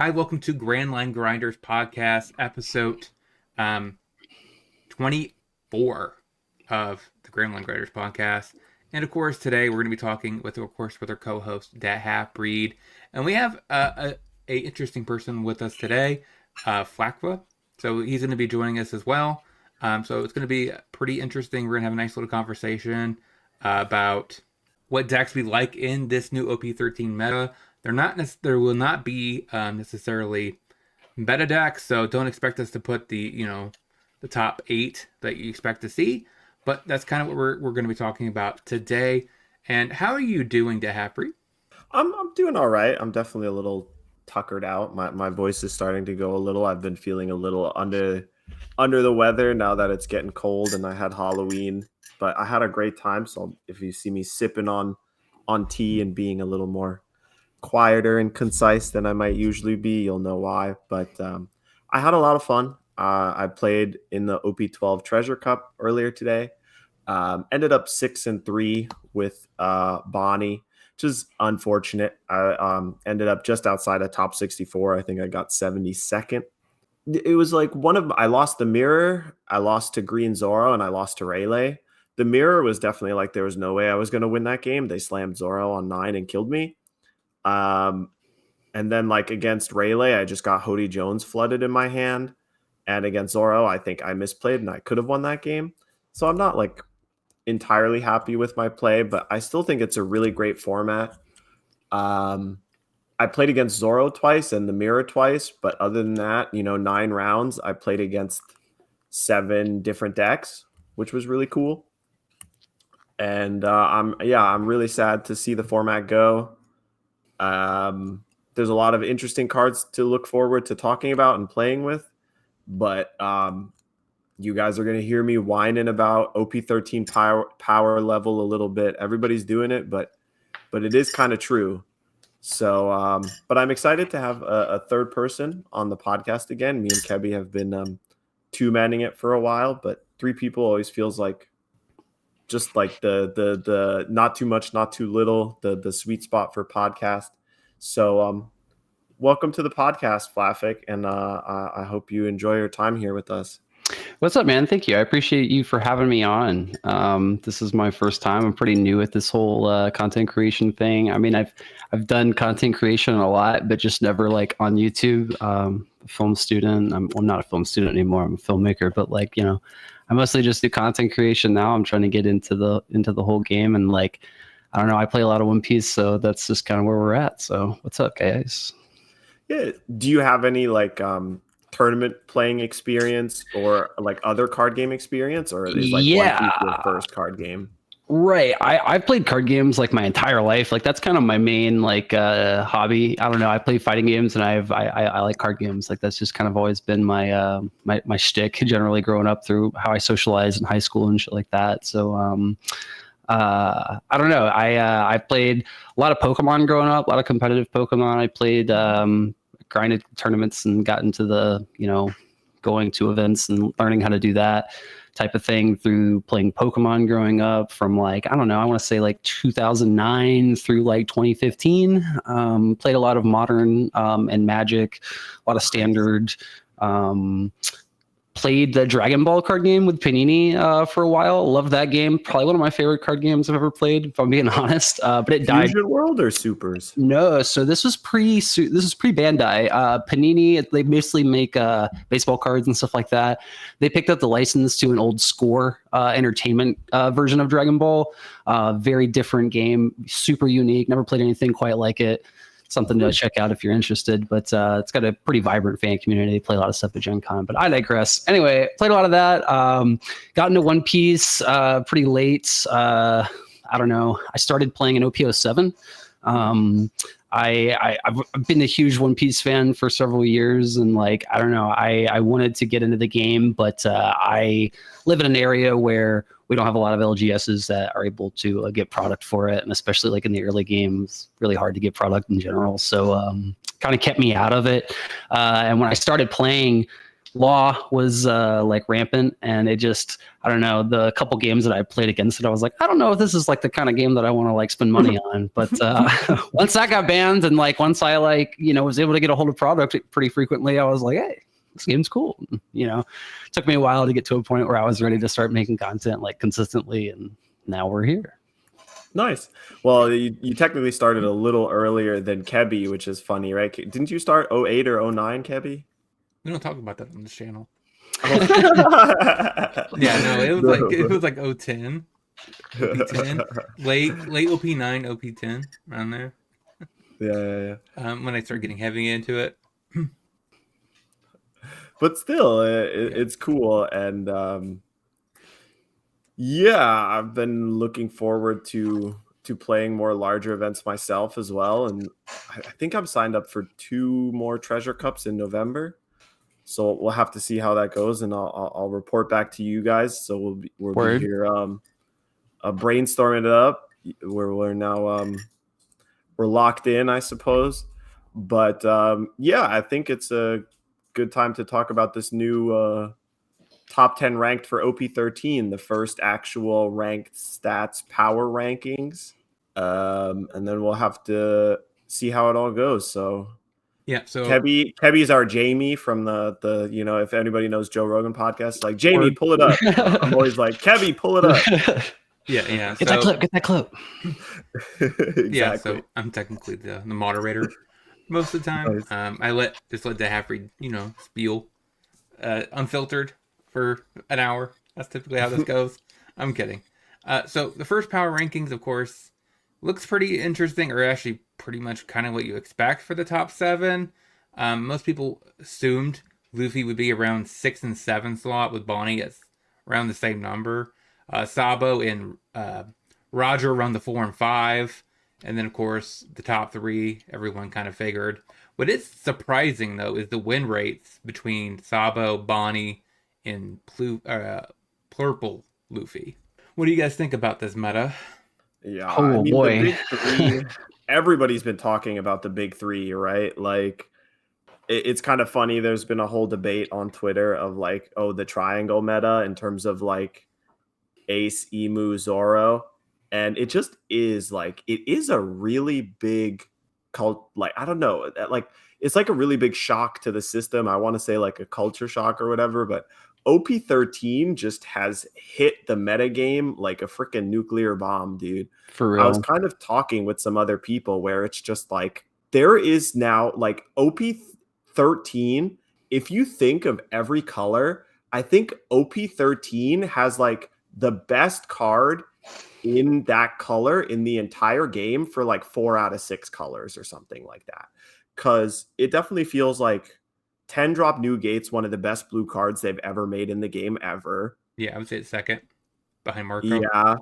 Hi, welcome to GrandLine Grinders podcast, episode 24 of the GrandLine Grinders podcast. And of course, today we're going to be talking with our co-host, Whitebeard. And we have a interesting person with us today, Flakva. So he's going to be joining us as well. So it's going to be pretty interesting. We're going to have a nice little conversation about what decks we like in this new OP13 meta. There will not be necessarily beta decks, so don't expect us to put the top 8 that you expect to see. But that's kind of what we're going to be talking about today. And how are you doing, Dahapri? I'm doing all right. I'm definitely a little tuckered out. My voice is starting to go a little. I've been feeling a little under the weather now that it's getting cold, and I had Halloween, but I had a great time. So if you see me sipping on tea and being a little more quieter and concise than I might usually be, you'll know why. But I had a lot of fun. I played in the OP12 Treasure Cup earlier today. Ended up 6-3 with Bonnie, which is unfortunate. I ended up just outside of top 64. I think I got 72nd. It was like I lost the mirror, I lost to Green Zoro, and I lost to Rayleigh. The mirror was definitely like there was no way I was going to win that game. They slammed Zoro on 9 and killed me. And then like against Rayleigh, I just got Hody Jones flooded in my hand. And against Zoro, I think I misplayed and I could have won that game. So I'm not like entirely happy with my play, but I still think it's a really great format. I played against Zoro twice and the mirror twice, but other than that, 9 rounds, I played against 7 different decks, which was really cool. And I'm really sad to see the format go. There's a lot of interesting cards to look forward to talking about and playing with, but you guys are going to hear me whining about OP13 power level a little bit. Everybody's doing it, but it is kind of true. So, but I'm excited to have a third person on the podcast again. Me and Kebby have been two-manning it for a while, but 3 people always feels like just like the not too much, not too little, the sweet spot for podcast. So, welcome to the podcast, Flaffic, and I hope you enjoy your time here with us. What's up, man? Thank you. I appreciate you for having me on. This is my first time. I'm pretty new at this whole content creation thing. I mean, I've done content creation a lot, but just never like on YouTube. A film student. I'm not a film student anymore. I'm a filmmaker, but like, I mostly just do content creation now. I'm trying to get into the whole game, and like, I don't know. I play a lot of One Piece, so that's just kind of where we're at. So what's up, guys? Yeah. Do you have any like tournament playing experience or like other card game experience, or is like One Piece your first card game? Right. I've played card games like my entire life. Like that's kind of my main like hobby. I don't know. I play fighting games and I like card games. Like that's just kind of always been my my shtick generally growing up through how I socialized in high school and shit like that. So I don't know. I played a lot of Pokemon growing up, a lot of competitive Pokemon. I played grinded tournaments and got into the, going to events and learning how to do that type of thing through playing Pokemon growing up from like, I don't know, I want to say like 2009 through like 2015. Played a lot of Modern and Magic, a lot of Standard. Played the Dragon Ball card game with Panini for a while. Loved that game. Probably one of my favorite card games I've ever played, if I'm being honest. But it died. Fusion World or Supers? No, so this was pre Bandai. Panini, they basically make baseball cards and stuff like that. They picked up the license to an old Score entertainment version of Dragon Ball. Very different game, super unique. Never played anything quite like it. Something to check out if you're interested, but it's got a pretty vibrant fan community. They play a lot of stuff at Gen Con, but I digress. Anyway, played a lot of that. Got into One Piece pretty late. I don't know. I started playing in OP07. I've been a huge One Piece fan for several years, and like, I don't know, I wanted to get into the game, but I live in an area where we don't have a lot of LGSs that are able to get product for it, and especially like in the early games, really hard to get product in general. So kind of kept me out of it. And when I started playing, Law was like rampant, and it just, I don't know, the couple games that I played against it, I was like, I don't know if this is like the kind of game that I want to like spend money on. But once that got banned, and like once I like, you know, was able to get a hold of product pretty frequently, I was like, hey, this game's cool. You know, it took me a while to get to a point where I was ready to start making content like consistently, and now we're here. Nice. Well, you technically started a little earlier than Kebby, which is funny, right? Didn't you start 08 or 09, Kebby? We don't talk about that on this channel. Oh. Yeah, no, it was like 010, OP10, late OP9, OP10, around there. Yeah. When I started getting heavy into it. But still, it's cool, and yeah, I've been looking forward to playing more larger events myself as well, and I think I'm signed up for 2 more treasure cups in November. So we'll have to see how that goes, and I'll report back to you guys. So we'll be here brainstorming it up. We're now we're locked in, I suppose. But yeah, I think it's a good time to talk about this new top 10 ranked for OP13, the first actual ranked stats power rankings. And then we'll have to see how it all goes. So yeah, so Kebby's our Jamie from the you know, if anybody knows Joe Rogan podcast, like Jamie, pull it up. I'm always like, Kebby, pull it up. Yeah. Get that clip. Exactly. Yeah, so I'm technically the moderator most of the time. Nice. I let the half read, you know, spiel unfiltered for an hour. That's typically how this goes. I'm kidding. So the first power rankings, of course, looks pretty interesting, or actually pretty much kind of what you expect for the top 7. Most people assumed Luffy would be around 6 and 7 slot, with Bonnie at around the same number. Sabo and Roger around the 4 and 5. And then, of course, the top 3, everyone kind of figured. What is surprising, though, is the win rates between Sabo, Bonnie, and Purple Luffy. What do you guys think about this meta? Yeah, oh, I mean, boy. the big 3, everybody's been talking about the big 3, right? Like, it's kind of funny. There's been a whole debate on Twitter of like, oh, the triangle meta in terms of like Ace, Emu, Zoro. And it just is like, it is a really big cult. Like, I don't know, like, it's like a really big shock to the system. I want to say like a culture shock or whatever, but OP13 just has hit the meta game like a freaking nuclear bomb, dude. For real. I was kind of talking with some other people where it's just like, there is now like OP13. If you think of every color, I think OP13 has like the best card in that color in the entire game for like 4 out of 6 colors or something like that. Because it definitely feels like 10 drop New Gate's one of the best blue cards they've ever made in the game ever. Yeah, I would say it's second behind Marco. Yeah.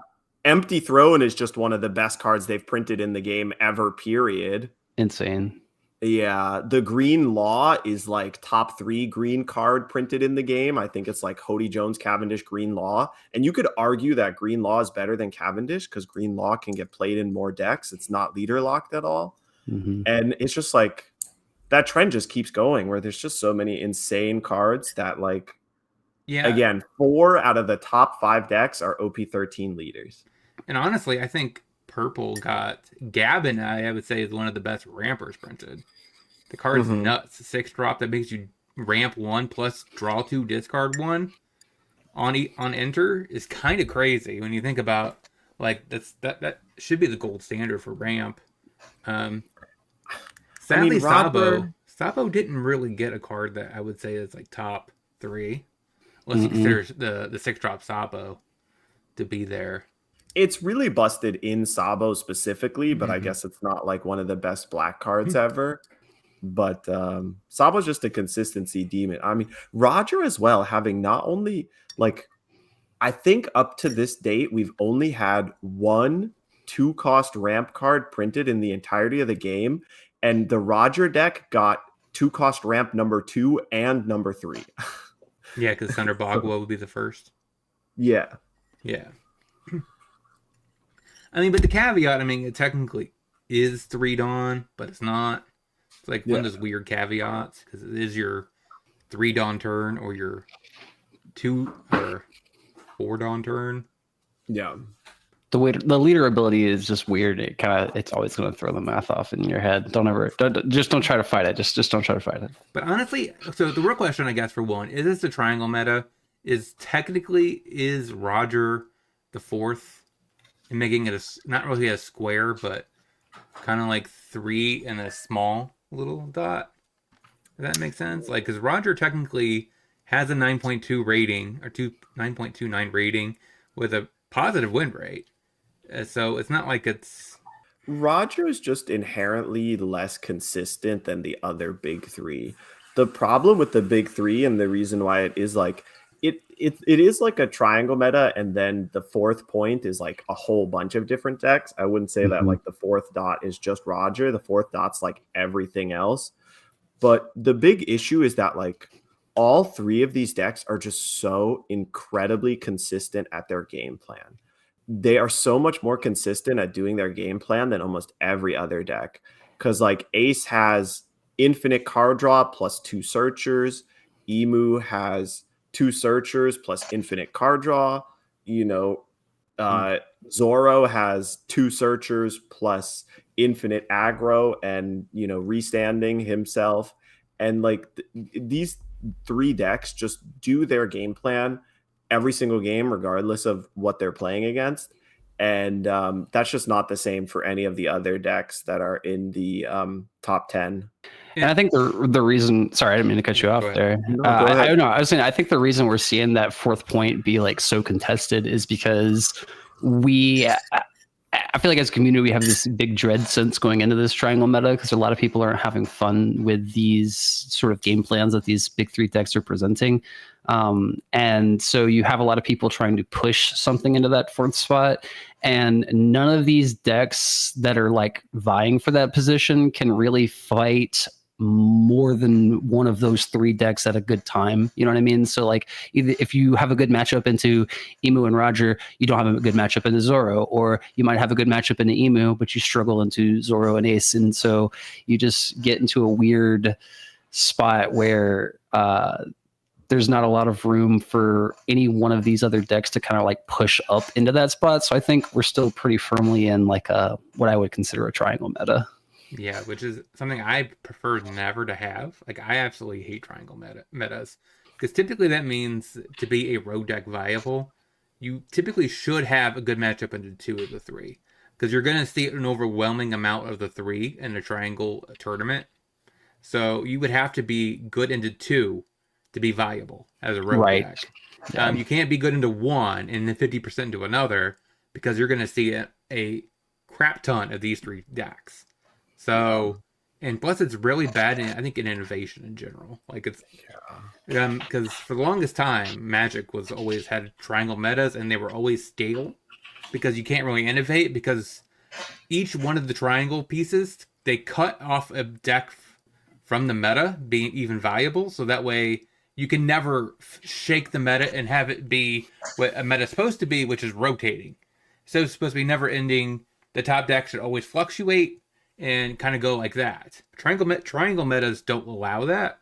Empty Throne is just one of the best cards they've printed in the game ever, period. Insane. Yeah, the Green Law is like top 3 green card printed in the game. I think it's like Hody Jones, Cavendish, Green Law. And you could argue that Green Law is better than Cavendish because Green Law can get played in more decks. It's not leader locked at all. Mm-hmm. And it's just like that trend just keeps going where there's just so many insane cards that like, yeah, again, 4 out of the top 5 decks are OP13 leaders. And honestly, I think Purple got Gavin, I would say, is one of the best rampers printed. The card's nuts. 6 drop that makes you ramp 1 plus draw 2, discard 1 on enter is kind of crazy when you think about like that should be the gold standard for ramp. Sadly, Sabo didn't really get a card that I would say is like top 3, unless you consider the 6 drop Sabo to be there. It's really busted in Sabo specifically, but I guess it's not like one of the best black cards ever. But Sabo's just a consistency demon. I mean, Roger as well, having not only like, I think up to this date, we've only had 1 2-cost ramp card printed in the entirety of the game. And the Roger deck got 2-cost ramp number 2 and number 3. Yeah, because Thunder Bagua would be the first. Yeah. I mean, but the caveat, I mean, it technically is 3 Dawn, but it's not. It's like one of those weird caveats because it is your 3 Dawn turn or your 2 or 4 Dawn turn. Yeah. The leader ability is just weird. It's always going to throw the math off in your head. Don't try to fight it. Just don't try to fight it. But honestly, so the real question, I guess, for one, is this the triangle meta? Is Roger the fourth and making it not really a square, but kind of like 3 and a small little dot? Does that make sense? Like, because Roger technically has a 9.2 rating or 9.29 rating with a positive win rate. So it's not like it's. Roger is just inherently less consistent than the other big three. The problem with the big three, and the reason why it is like it is like a triangle meta, and then the fourth point is like a whole bunch of different decks. I wouldn't say that like the fourth dot is just Roger. The fourth dot's like everything else. But the big issue is that like all 3 of these decks are just so incredibly consistent at their game plan. They are so much more consistent at doing their game plan than almost every other deck. Because like Ace has infinite card draw plus 2 searchers. Emu has 2 searchers plus infinite card draw. Zoro has 2 searchers plus infinite aggro and restanding himself. And like these 3 decks just do their game plan every single game, regardless of what they're playing against. And that's just not the same for any of the other decks that are in the top 10. And I think the reason, sorry, I didn't mean to cut you off there. No, go ahead. I don't know. I was saying, I think the reason we're seeing that fourth point be like so contested is because I feel like as a community, we have this big dread sense going into this triangle meta because a lot of people aren't having fun with these sort of game plans that these big 3 decks are presenting. And so you have a lot of people trying to push something into that 4th spot. And none of these decks that are like vying for that position can really fight more than one of those 3 decks at a good time. You know what I mean? So like either if you have a good matchup into Emu and Roger, you don't have a good matchup into Zoro, or you might have a good matchup into Emu, but you struggle into Zoro and Ace. And so you just get into a weird spot where there's not a lot of room for any one of these other decks to kind of like push up into that spot. So I think we're still pretty firmly in like what I would consider a triangle meta. Yeah, which is something I prefer never to have. Like, I absolutely hate triangle metas. Because typically that means to be a road deck viable, you typically should have a good matchup into 2 of the 3. Because you're going to see an overwhelming amount of the 3 in a triangle tournament. So you would have to be good into 2 to be viable as a road deck. Yeah. You can't be good into 1 and then 50% into another, because you're going to see a crap ton of these 3 decks. So, and plus it's really bad I think in innovation in general. Like it's, because for the longest time, Magic was always had triangle metas, and they were always stale because you can't really innovate, because each one of the triangle pieces, they cut off a deck from the meta being even viable. So that way you can never shake the meta and have it be what a meta is supposed to be, which is rotating. So it's supposed to be never ending. The top deck should always fluctuate and kind of go like that. Triangle metas don't allow that.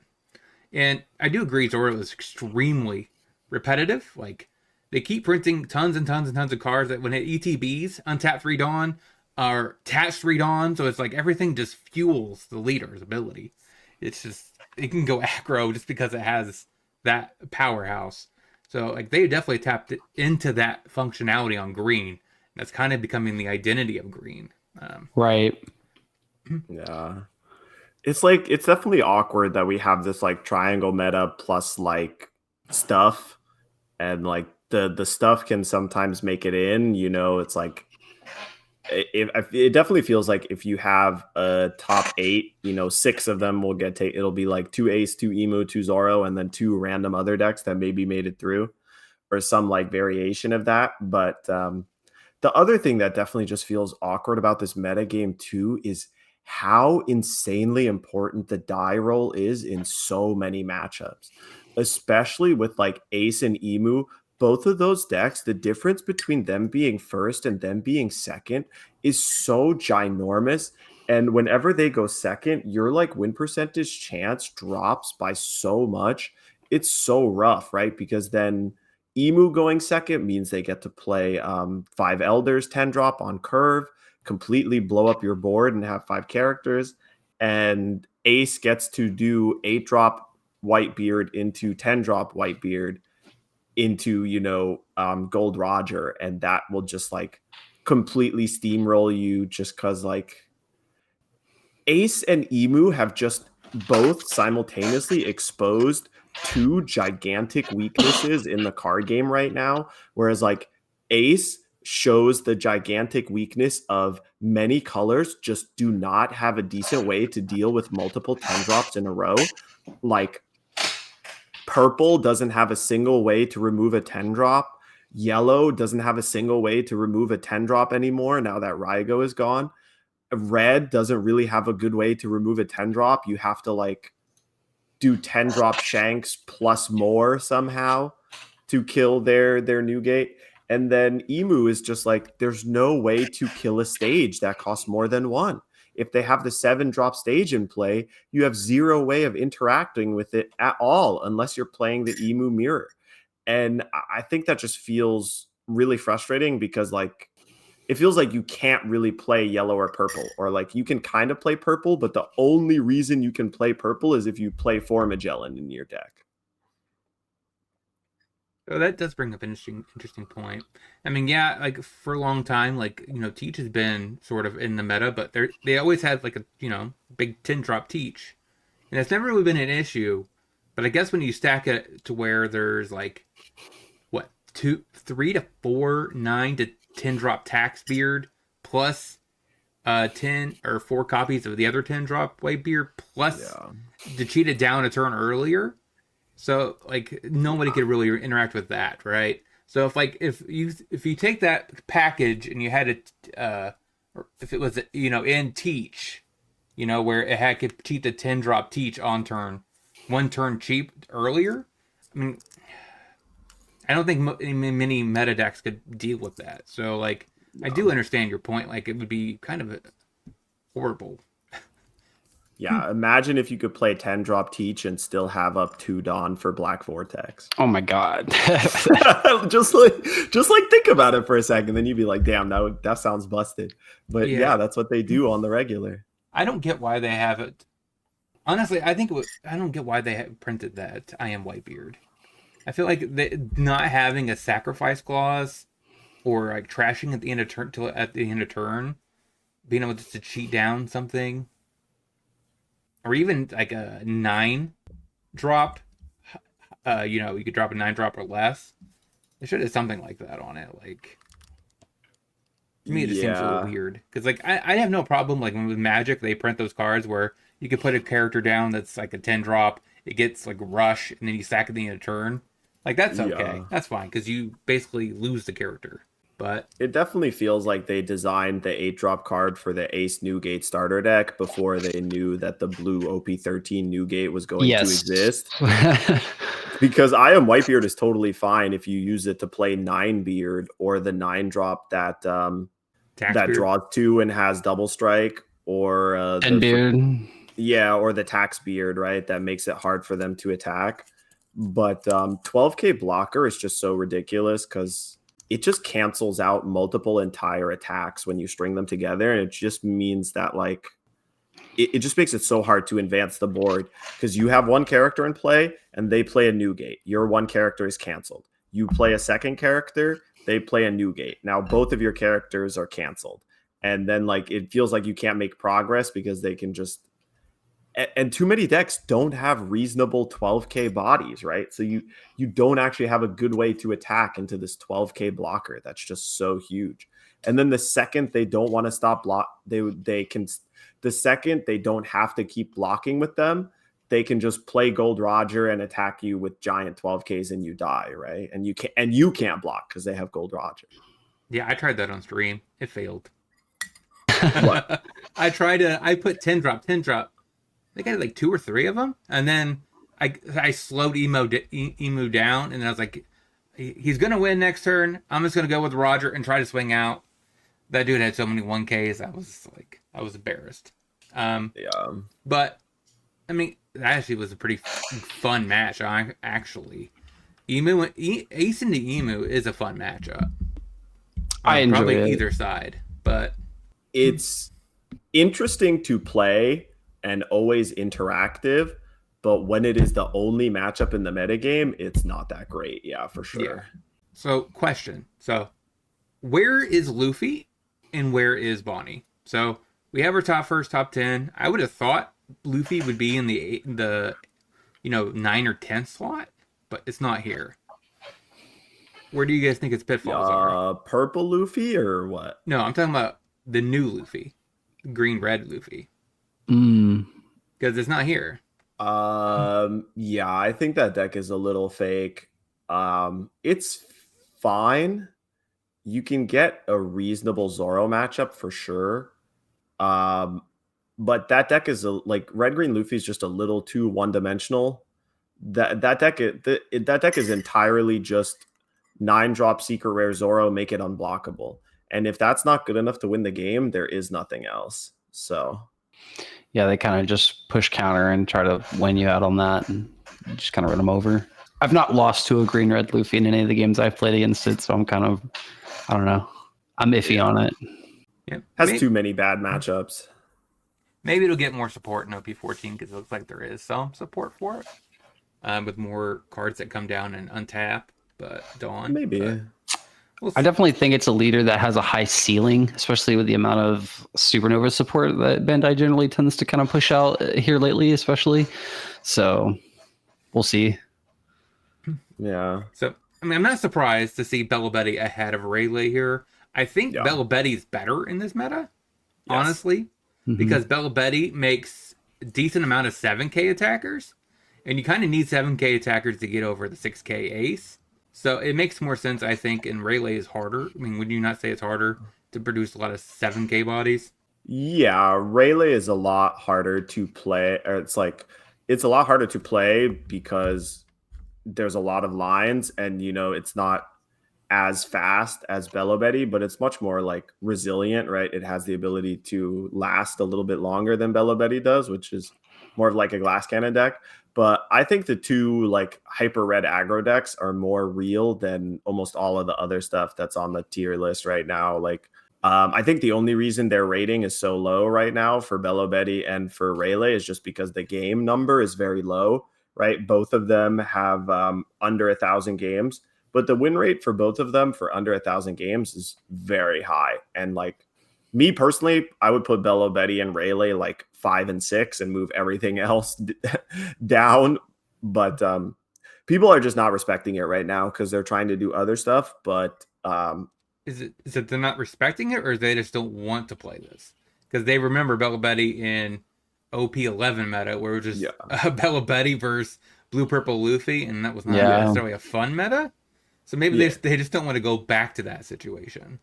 And I do agree Zoro is extremely repetitive. Like, they keep printing tons and tons and tons of cards that when it ETBs, untap 3 Dawn, or attach 3 Dawn, so it's like everything just fuels the leader's ability. It's just, it can go aggro just because it has that powerhouse. So like they definitely tapped into that functionality on green. That's kind of becoming the identity of green. Right. Yeah. It's like, it's definitely awkward that we have this like triangle meta plus like stuff, and like the stuff can sometimes make it in, it's like, it definitely feels like if you have a top 8, 6 of them will it'll be like 2 Ace, 2 Emu, 2 Zoro, and then 2 random other decks that maybe made it through, or some like variation of that. But the other thing that definitely just feels awkward about this meta game too is how insanely important the die roll is in so many matchups, especially with like Ace and Emu. Both of those decks, the difference between them being first and them being second is so ginormous. And whenever they go second, your like win percentage chance drops by so much. It's so rough, right? Because then Emu going second means they get to play 5 elders 10 drop on curve, completely blow up your board and have 5 characters. And Ace gets to do 8 drop Whitebeard into 10 drop Whitebeard into, Gold Roger. And that will just like completely steamroll you just because like Ace and Emu have just both simultaneously exposed 2 gigantic weaknesses in the card game right now. Whereas, like, Ace shows the gigantic weakness of many colors just do not have a decent way to deal with multiple 10 drops in a row. Like, purple doesn't have a single way to remove a 10 drop. Yellow doesn't have a single way to remove a 10 drop anymore now that Rygo is gone. Red doesn't really have a good way to remove a 10 drop. You have to like do 10 drop Shanks plus more somehow to kill their Newgate. And then Emu is just like, there's no way to kill a stage that costs more than 1. If they have the 7 drop stage in play, you have 0 way of interacting with it at all unless you're playing the Emu mirror. And I think that just feels really frustrating because like it feels like you can't really play yellow or purple, or like you can kind of play purple, but the only reason you can play purple is if you play 4 Magellan in your deck. So that does bring up an interesting point. I mean, yeah, like for a long time, like, Teach has been sort of in the meta, but they always had like a, big 10 drop Teach. And that's never really been an issue. But I guess when you stack it to where there's like, what, 3 to 4, 9 to 10 drop Taxbeard plus 10 or 4 copies of the other 10 drop Whitebeard plus to cheat it down a turn earlier. So like nobody could really interact with that, right? So if you take that package and you had it or if it was in Teach, where it could cheat the 10 drop Teach on turn, 1 turn cheap earlier. I mean, I don't think many meta decks could deal with that. So like I do understand your point. Like it would be kind of horrible. Yeah, imagine if you could play 10 drop Teach and still have up 2 Dawn for Black Vortex. Oh my god. just like think about it for a second, then you'd be like, damn, that sounds busted. But yeah, that's what they do on the regular. I don't get why they have it. Honestly, I don't get why they have printed that I am Whitebeard. I feel like not having a sacrifice clause or like trashing at the end of turn, being able to cheat down something, or even like a 9 drop. You could drop a 9 drop or less. They should have something like that on it. Like, to me, it just seems a little weird. Because like I have no problem like when with Magic they print those cards where you could put a character down that's like a 10 drop. It gets like rush and then you sack at the end of turn. Like that's okay. Yeah. That's fine because you basically lose the character. But it definitely feels like they designed the 8 drop card for the Ace Newgate starter deck before they knew that the blue OP13 Newgate was going to exist. Because I Am Whitebeard is totally fine if you use it to play 9 Beard or the 9 drop that draws 2 and has double strike, or Beard. Yeah, or the Tax Beard, right? That makes it hard for them to attack. But 12k blocker is just so ridiculous because it just cancels out multiple entire attacks when you string them together. And it just means that like, it just makes it so hard to advance the board because you have one character in play and they play a Newgate. Your one character is canceled. You play a second character, they play a Newgate. Now both of your characters are canceled. And then like, it feels like you can't make progress because they can just, and too many decks don't have reasonable 12k bodies, right? So you don't actually have a good way to attack into this 12k blocker. That's just so huge. And then the second they don't want to stop block, they can. The second they don't have to keep blocking with them, they can just play Gold Roger and attack you with giant 12ks and you die, right? And you can't block because they have Gold Roger. Yeah, I tried that on stream. It failed. What? I put 10 drop. I got like 2 or 3 of them, and then I slowed Emu down, and then I was like, he's gonna win next turn. I'm just gonna go with Roger and try to swing out. That dude had so many 1Ks. I was embarrassed. Yeah. But I mean, that actually was a pretty fun match. Actually, Ace into Emu is a fun matchup. I enjoy Probably it. either side, but It's interesting to play and always interactive, but when it is the only matchup in the metagame, it's not that great. Yeah, for yeah. sure. So, question. So, where is Luffy and where is Bonnie? So, we have our top 10. I would have thought Luffy would be in the 9 or 10 slot, but it's not here. Where do you guys think its pitfalls are? Purple Luffy or what? No, I'm talking about the new Luffy, green red Luffy, Mm. because it's not here. Yeah, I think that deck is a little fake. It's fine. You can get a reasonable Zoro matchup for sure. But that deck is like red green Luffy is just a little too one dimensional. That deck is entirely just 9-drop secret rare Zoro, make it unblockable. And if that's not good enough to win the game, there is nothing else. So Yeah, they kind of just push counter and try to win you out on that and just kind of run them over. I've not lost to a green red Luffy in any of the games I've played against it, so I'm kind of, I don't know. I'm iffy on it. Yeah, has too many bad matchups. Maybe it'll get more support in OP14 because it looks like there is some support for it, with more cards that come down and untap, but don't. Maybe. But I definitely think it's a leader that has a high ceiling, especially with the amount of supernova support that Bandai generally tends to kind of push out here lately, especially. So we'll see. Yeah. So, I mean, I'm not surprised to see Bello Betty ahead of Rayleigh here. I think Yeah. Bello Betty's better in this meta, honestly, Mhm. because Bello Betty makes a decent amount of 7K attackers, and you kind of need 7K attackers to get over the 6K ace. So it makes more sense, I think, and Rayleigh is harder. I mean, would you not say it's harder to produce a lot of 7K bodies? Yeah, Rayleigh is a lot harder to play, or it's a lot harder to play because there's a lot of lines, and it's not as fast as Bello Betty, but it's much more like resilient, right? It has the ability to last a little bit longer than Bello Betty does, which is more of like a glass cannon deck. But I think the two like hyper red aggro decks are more real than almost all of the other stuff that's on the tier list right now. Like, I think the only reason their rating is so low right now for Bello Betty and for Rayleigh is just because the game number is very low, right? Both of them have under 1,000 games, but the win rate for both of them for under 1,000 games is very high. And like me personally, I would put Bello Betty and Rayleigh like 5 and 6 and move everything else down. But people are just not respecting it right now because they're trying to do other stuff. But Is it they're not respecting it, or they just don't want to play this? Because they remember Bello Betty in OP11 meta, where it was just Bello Betty versus Blue Purple Luffy, and that was not necessarily a fun meta. So maybe they just don't want to go back to that situation.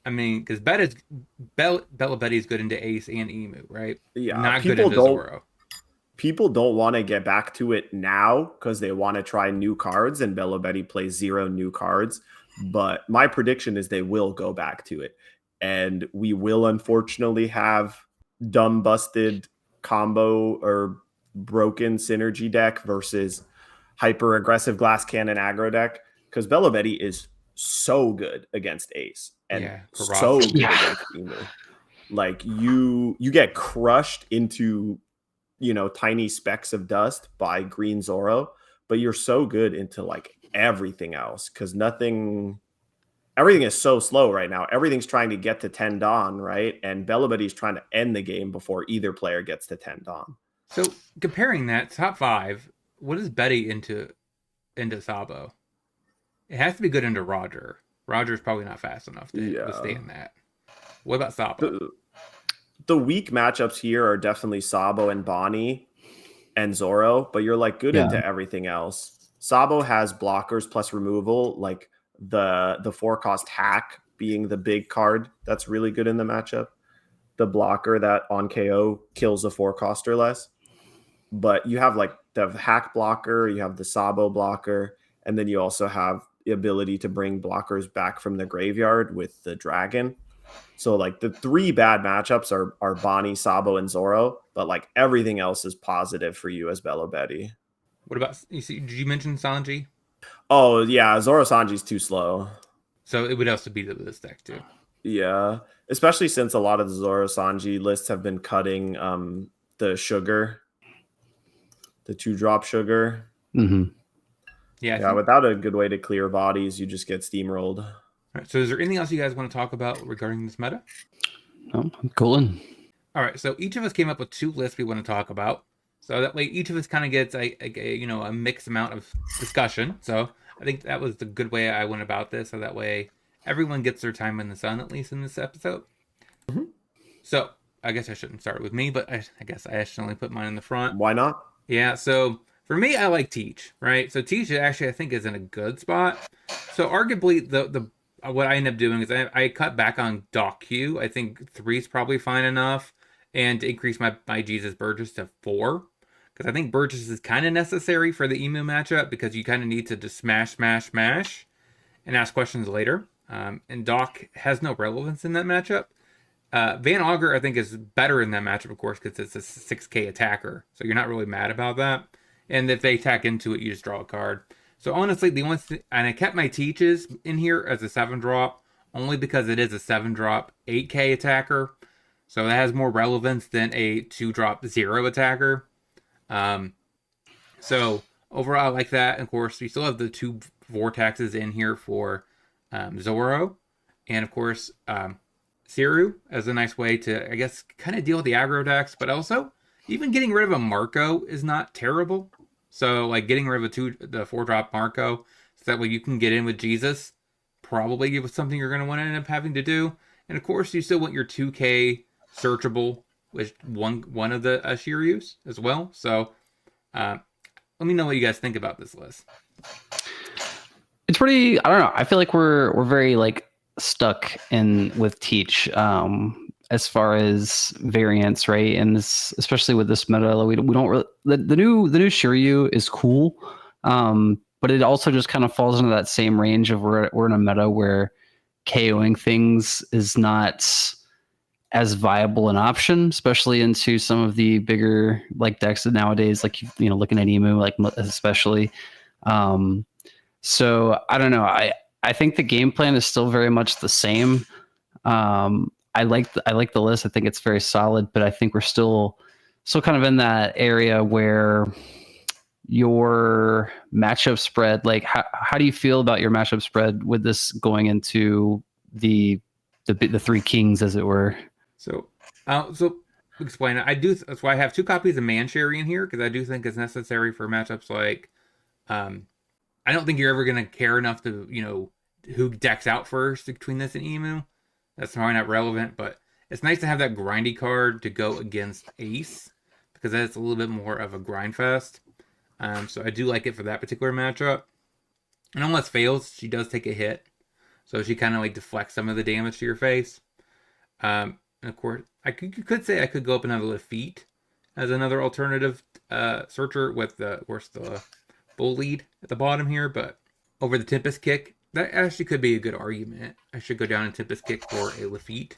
I mean, because Bello Betty is good into Ace and Emu, right? Yeah, not good into Zoro. People don't want to get back to it now because they want to try new cards, and Bello Betty plays 0 new cards. But my prediction is they will go back to it. And we will unfortunately have dumb busted combo or broken synergy deck versus hyper aggressive glass cannon aggro deck. Because Bello Betty is so good against Ace and so good against Emu. Like you get crushed into tiny specks of dust by green Zoro, but you're so good into like everything else because everything is so slow right now. Everything's trying to get to 10 Dawn, right? And Bello Betty's trying to end the game before either player gets to 10 Dawn. So comparing that top 5, what is Betty into Sabo? It has to be good into Roger. Roger's probably not fast enough to withstand that. What about Sabo? The weak matchups here are definitely Sabo and Bonnie and Zoro, but you're like good into everything else. Sabo has blockers plus removal, like the 4-cost hack being the big card that's really good in the matchup. The blocker that on KO kills a 4-cost or less. But you have like the hack blocker, you have the Sabo blocker, and then you also have the ability to bring blockers back from the graveyard with the dragon. So like the 3 bad matchups are Bonnie, Sabo, and Zoro, but like everything else is positive for you as Bello Betty. What about you? See, did you mention Sanji? Oh yeah, Zoro Sanji's too slow. So it would also be to this deck too. Yeah, especially since a lot of the Zoro Sanji lists have been cutting the sugar, the 2-drop sugar. Mm-hmm. Yeah. Without a good way to clear bodies, you just get steamrolled. All right, so is there anything else you guys want to talk about regarding this meta? No, I'm cooling. All right, so each of us came up with 2 lists we want to talk about. So that way each of us kind of gets a mixed amount of discussion. So I think that was the good way I went about this. So that way everyone gets their time in the sun, at least in this episode. Mm-hmm. So I guess I shouldn't start with me, but I guess I accidentally put mine in the front. Why not? Yeah, so for me, I like Teach, right? So Teach actually I think is in a good spot. So arguably the what I end up doing is I cut back on Doc Q. I think 3 is probably fine enough, and to increase my Jesus Burgess to 4, because I think Burgess is kind of necessary for the Emu matchup because you kind of need to just smash, and ask questions later. And Doc has no relevance in that matchup. Van Augur, I think, is better in that matchup, of course, because it's a 6k attacker. So you're not really mad about that. And if they attack into it, you just draw a card. So honestly, the only thing, and I kept my Teaches in here as a 7-drop, only because it is a 7-drop 8k attacker. So that has more relevance than a 2-drop 0 attacker. So overall, I like that. And of course, we still have the 2 vortexes in here for Zoro. And of course, Siru as a nice way to, I guess, kind of deal with the aggro decks, but also even getting rid of a Marco is not terrible. So like getting rid of the 4-drop Marco, so that way you can get in with Jesus, probably with something you're going to want to end up having to do. And of course, you still want your 2k searchable with one of the Shiryus as well. So let me know what you guys think about this list. It's pretty. I don't know. I feel like we're very like stuck in with Teach as far as variants, right? And this, especially with this meta, we don't really, the new Shiryu is cool, but it also just kind of falls into that same range of we're in a meta where KOing things is not as viable an option, especially into some of the bigger like decks nowadays, like looking at Emu, like especially. So I don't know. I think the game plan is still very much the same. I like the list. I think it's very solid, but I think we're still kind of in that area where your matchup spread, like how do you feel about your matchup spread with this going into the 3 kings, as it were? So explain it. I do. That's why I have 2 copies of Mancherry in here, because I do think it's necessary for matchups like, I don't think you're ever gonna care enough to who decks out first between this and Emu. That's probably not relevant, but it's nice to have that grindy card to go against Ace, because that's a little bit more of a grind fest. So I do like it for that particular matchup. And unless fails, she does take a hit, so she kind of like deflects some of the damage to your face. And of course, you could say I could go up another Lafitte as another alternative searcher with of course the Bull lead at the bottom here, but over the Tempest Kick, that actually could be a good argument. I should go down and Tempest Kick for a Lafitte.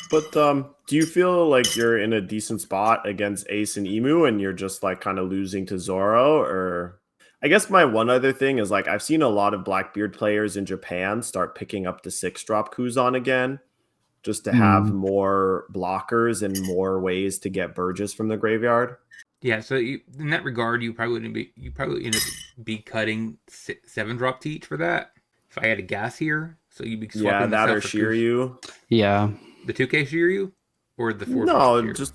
But do you feel like you're in a decent spot against Ace and Emu and you're just like kind of losing to Zoro? Or I guess my one other thing is like I've seen a lot of Blackbeard players in Japan start picking up the 6-drop Kuzan again, just to have more blockers and more ways to get Burgess from the graveyard. Yeah, so in that regard, you probably end up be cutting 7-drop Teach for that. If I had a guess here, so you'd be swapping that or Shiryu. Yeah, the 2k Shiryu or the 4-drop. No, Shiryu? just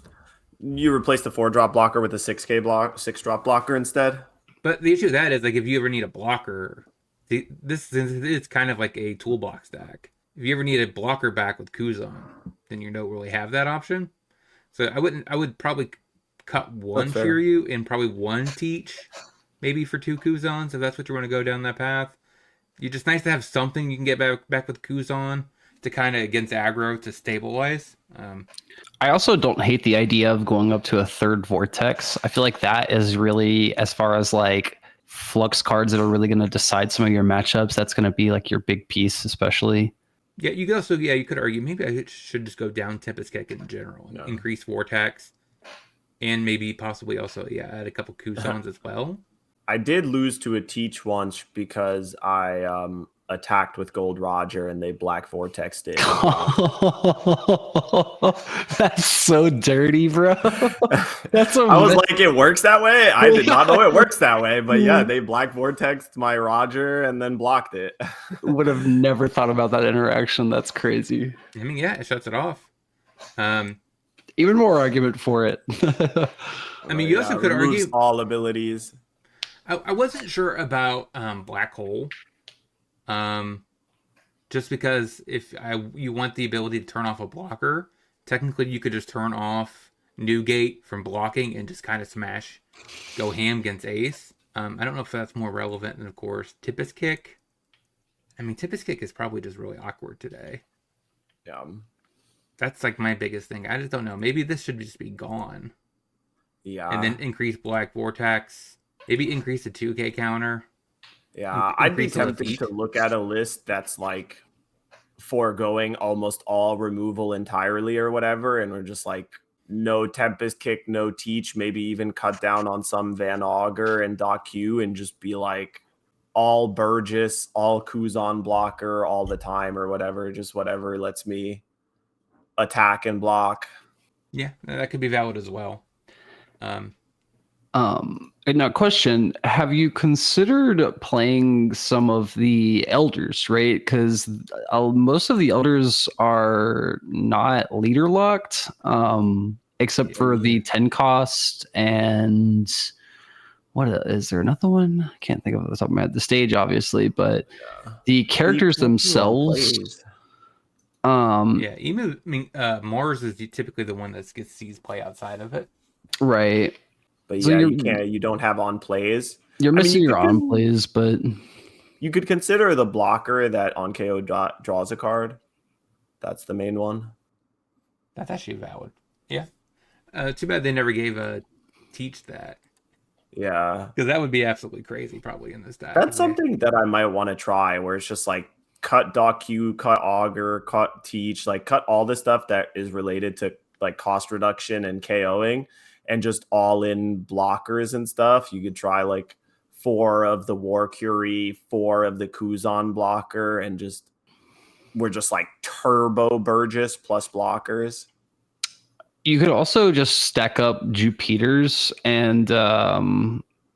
you replace the 4-drop blocker with a 6-drop blocker instead. But the issue with that is like if you ever need a blocker, this is kind of like a toolbox deck. If you ever need a blocker back with Kuzan, then you don't really have that option. So I would probably cut one Shiryu and probably one Teach, maybe for 2 Kuzans, if that's what you want to go down that path. You're just nice to have something you can get back with Kuzan to kind of against aggro to stabilize. I also don't hate the idea of going up to a 3rd Vortex. I feel like that is really, as far as like flux cards that are really going to decide some of your matchups, that's going to be like your big piece, especially. Yeah, you could also you could argue maybe I should just go down Tempest Kick in general and No. increase Vortex, and maybe possibly also add a couple Kusans as well. I did lose to a teach once because I attacked with Gold Roger and they Black Vortexed it. That's so dirty, bro. That's I was like, it works that way? I did not know it works that way, but yeah, they Black Vortexed my Roger and then blocked it. Would have never thought about that interaction. That's crazy. I mean, yeah, it shuts it off. Even more argument for it. I mean, you also could argue all abilities. I wasn't sure about Black Hole, just because if you want the ability to turn off a blocker, technically you could just turn off Newgate from blocking and just kind of go ham against Ace. I don't know if that's more relevant than, of course, Tempest Kick. I mean, Tempest Kick is probably just really awkward today. Yeah. That's like my biggest thing. I just don't know. Maybe this should just be gone. Yeah. And then increase Black Vortex. Maybe increase the 2K counter. Yeah, I'd be tempted to look at a list that's like foregoing almost all removal entirely or whatever, and we're just like no Tempest Kick, no Teach, maybe even cut down on some Van Augur and Doc Q and just be like all Burgess, all Kuzan blocker all the time or whatever, just whatever lets me attack and block. Yeah, that could be valid as well. And now question, have you considered playing some of the elders, right? Because most of the elders are not leader locked, except for the 10 cost and what is there another one? I can't think of it off the top of my head. The stage, obviously, but the characters themselves. Emu. I mean, Mars is typically the one that sees play outside of it, right? But yeah, you don't have on plays. You're missing your on plays, but you could consider the blocker that on KO draws a card. That's the main one. That's actually valid. Yeah. Too bad they never gave a Teach that. Yeah. Because that would be absolutely crazy probably in this deck. That's something that I might want to try, where it's just like cut Doc Q, cut Augur, cut Teach, like cut all the stuff that is related to like cost reduction and KOing. And just all in blockers and stuff. You could try like 4 of the War Curie, 4 of the Kuzan blocker, and we're just like turbo Burgess plus blockers. You could also just stack up Jupiters and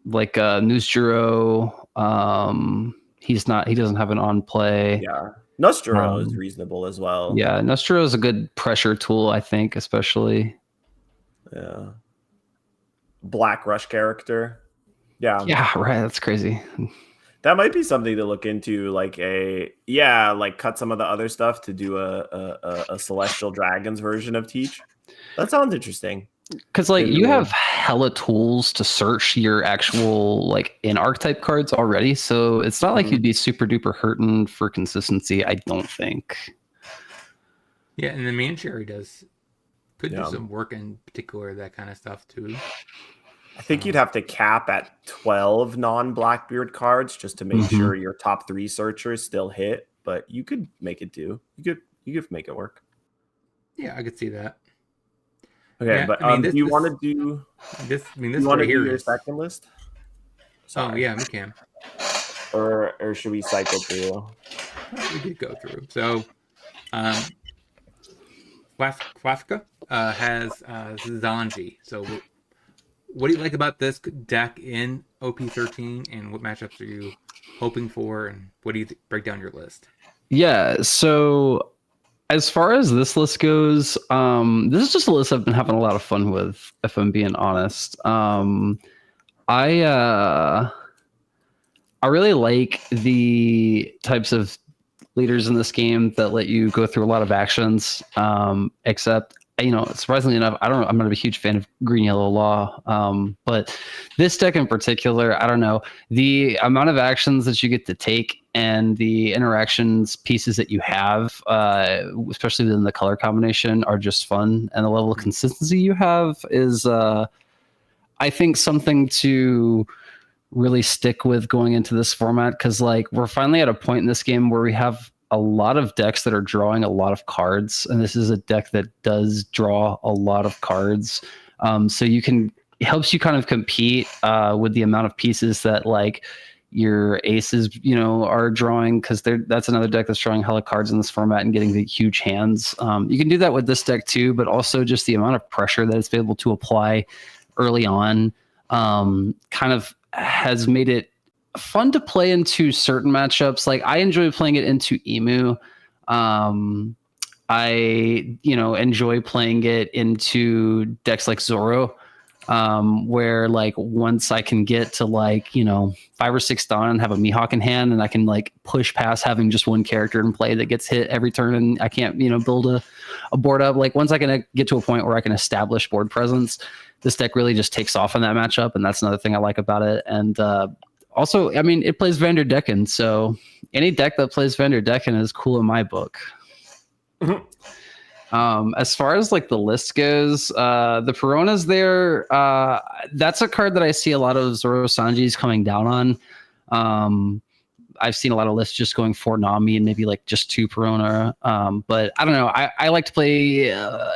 like Nuzjuro. He doesn't have an on play. Yeah. Nuzjuro is reasonable as well. Yeah, Nuzjuro is a good pressure tool, I think, especially. Yeah. Black Rush character. Yeah, right. That's crazy. That might be something to look into, like cut some of the other stuff to do a Celestial Dragons version of Teach. That sounds interesting. Because you have hella tools to search your actual in archetype cards already, so it's not like you'd be super duper hurting for consistency. I don't think. Yeah, and the Mancherry could do some work, in particular that kind of stuff too. I think you'd have to cap at 12 non-Blackbeard cards just to make sure your top 3 searchers still hit, but you could make it do. You could make it work. Yeah, I could see that. Okay, but do you want to do this? I mean, this you want to right do here your second list? Oh yeah, we can. Or should we cycle through? We did go through. So, Flafka has Sanji. So, what do you like about this deck in OP13, and what matchups are you hoping for, and what do you break down your list? Yeah, so as far as this list goes, this is just a list I've been having a lot of fun with, if I'm being honest. I really like the types of leaders in this game that let you go through a lot of actions, except surprisingly enough, I'm not a huge fan of green yellow law, but this deck in particular, I don't know, the amount of actions that you get to take and the interactions pieces that you have, especially within the color combination, are just fun, and the level of consistency you have is I think something to really stick with going into this format, because we're finally at a point in this game where we have a lot of decks that are drawing a lot of cards, and this is a deck that does draw a lot of cards. So it helps you kind of compete with the amount of pieces that like your aces, are drawing, because that's another deck that's drawing hella cards in this format and getting the huge hands. You can do that with this deck too, but also just the amount of pressure that it's able to apply early on kind of has made it fun to play into certain matchups. Like I enjoy playing it into Emu. I enjoy playing it into decks like Zoro, where like once I can get to like 5 or 6 down and have a Mihawk in hand, and I can like push past having just one character in play that gets hit every turn, and I can't build a board up. Like once I can get to a point where I can establish board presence, this deck really just takes off in that matchup, and that's another thing I like about it. And also, I mean, it plays Vanderdecken, so any deck that plays Vanderdecken is cool in my book. As far as like the list goes, the Perona's there. That's a card that I see a lot of Zoro Sanjis coming down on. I've seen a lot of lists just going 4 Nami and maybe like just 2 Perona. But I don't know. I like to play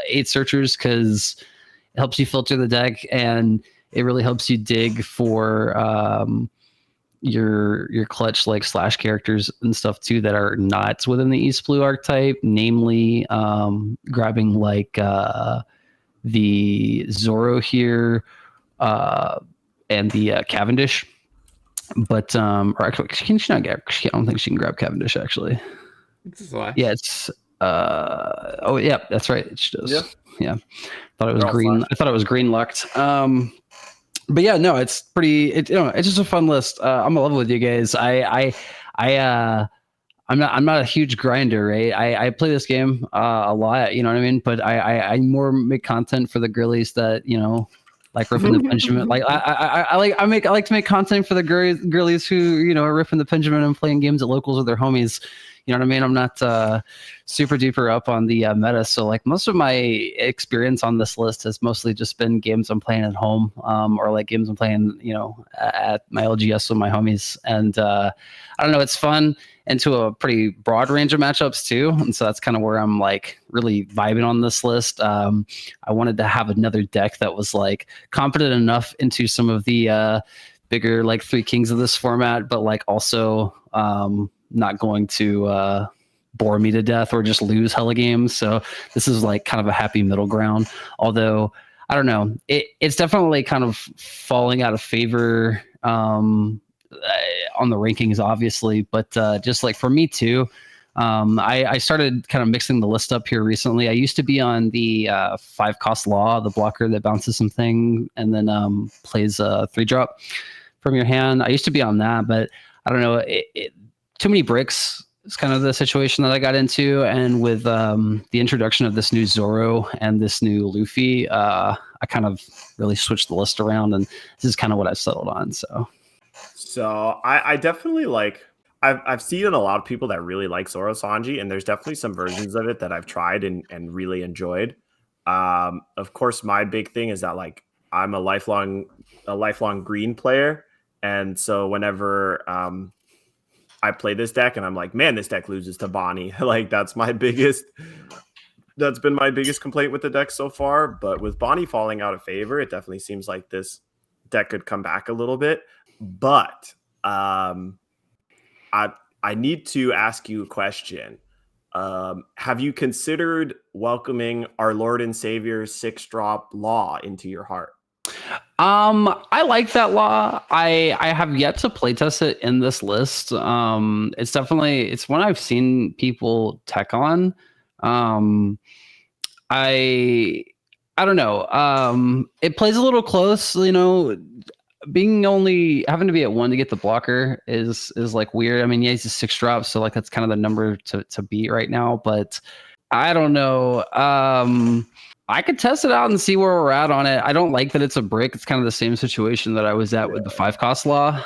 8 Searchers because it helps you filter the deck, and it really helps you dig for your clutch like slash characters and stuff too that are not within the East Blue archetype, namely grabbing like the Zoro here and the Cavendish. But or actually, can she not get? I don't think she can grab Cavendish actually. It's a slash. Yeah, it's oh yeah, that's right. She does. Yeah. Thought it was green. I thought it was green lucked. But yeah, no, it's pretty. It's just a fun list. I'm in love with you guys. I'm not a huge grinder, right? I play this game a lot, you know what I mean? But I more make content for the girlies that like ripping the Benjamin. Like I like to make content for the girlies who are ripping the Benjamin and playing games at locals with their homies. You know what I mean? I'm not super duper up on the meta. So like most of my experience on this list has mostly just been games I'm playing at home, or like games I'm playing, at my LGS with my homies. And I don't know, it's fun into a pretty broad range of matchups too. And so that's kind of where I'm like really vibing on this list. I wanted to have another deck that was like competent enough into some of the bigger like 3 kings of this format, but like also not going to bore me to death or just lose hella games. So this is like kind of a happy middle ground. Although I don't know, it's definitely kind of falling out of favor on the rankings, obviously, but just like for me too. I started kind of mixing the list up here recently. I used to be on the 5-cost law, the blocker that bounces something and then plays a 3-drop from your hand. I used to be on that, but I don't know. Too many bricks is kind of the situation that I got into. And with the introduction of this new Zoro and this new Luffy, I kind of really switched the list around, and this is kind of what I've settled on. So I definitely like, I've seen a lot of people that really like Zoro Sanji, and there's definitely some versions of it that I've tried and really enjoyed. Of course, my big thing is that like I'm a lifelong green player, and so whenever I play this deck and I'm like, man, this deck loses to Bonnie. Like that's been my biggest complaint with the deck so far. But with Bonnie falling out of favor, it definitely seems like this deck could come back a little bit. But I need to ask you a question. Have you considered welcoming our Lord and Savior 6-drop Law into your heart? I like that law. I have yet to playtest it in this list. It's one I've seen people tech on. I don't know. It plays a little close, being only having to be at 1 to get the blocker is like weird. I mean, yeah, he's a 6-drop, so like that's kind of the number to beat right now, but I don't know. I could test it out and see where we're at on it. I don't like that it's a brick. It's kind of the same situation that I was at with the 5-cost law.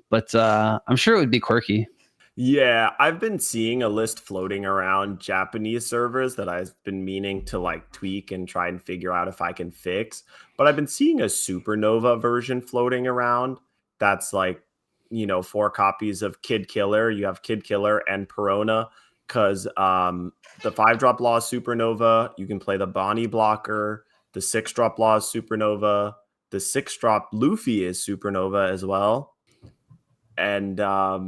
But I'm sure it would be quirky. Yeah, I've been seeing a list floating around Japanese servers that I've been meaning to like tweak and try and figure out if I can fix. But I've been seeing a supernova version floating around that's like 4 copies of Kid Killer. You have Kid Killer and Perona because the 5-drop Law is Supernova. You can play the Bonnie blocker. The 6-drop Law is Supernova. The 6-drop Luffy is Supernova as well. And I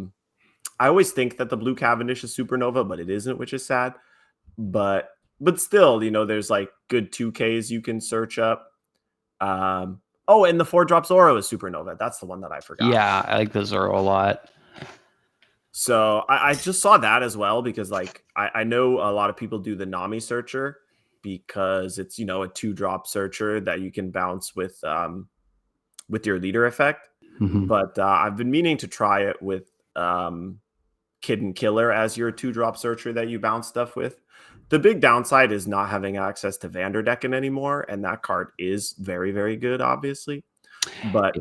always think that the Blue Cavendish is Supernova, but it isn't, which is sad. But still, there's like good 2Ks you can search up. And the 4-drop Zoro is Supernova. That's the one that I forgot. Yeah, I like the Zoro a lot. So I just saw that as well because like I know a lot of people do the Nami searcher because it's a 2-drop searcher that you can bounce with your leader effect. Mm-hmm. But I've been meaning to try it with Kid and Killer as your 2-drop searcher that you bounce stuff with. The big downside is not having access to Vanderdecken anymore, and that card is very, very good, obviously. But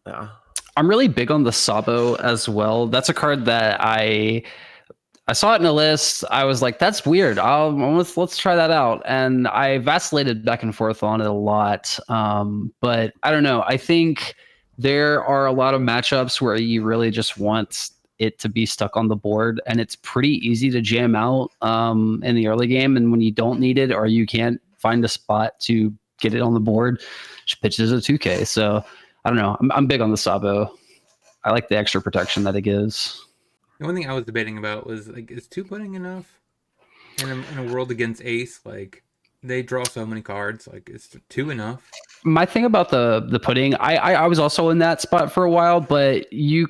yeah. I'm really big on the Sabo as well. That's a card that I saw it in a list. I was like, that's weird. Let's try that out. And I vacillated back and forth on it a lot. But I don't know. I think there are a lot of matchups where you really just want it to be stuck on the board, and it's pretty easy to jam out in the early game. And when you don't need it or you can't find a spot to get it on the board, just pitch it as a 2K. So I don't know. I'm big on the Sabo. I like the extra protection that it gives. The one thing I was debating about was like, is 2 putting enough in a world against Ace? Like, they draw so many cards. Like, is 2 enough? My thing about the pudding, I was also in that spot for a while, but you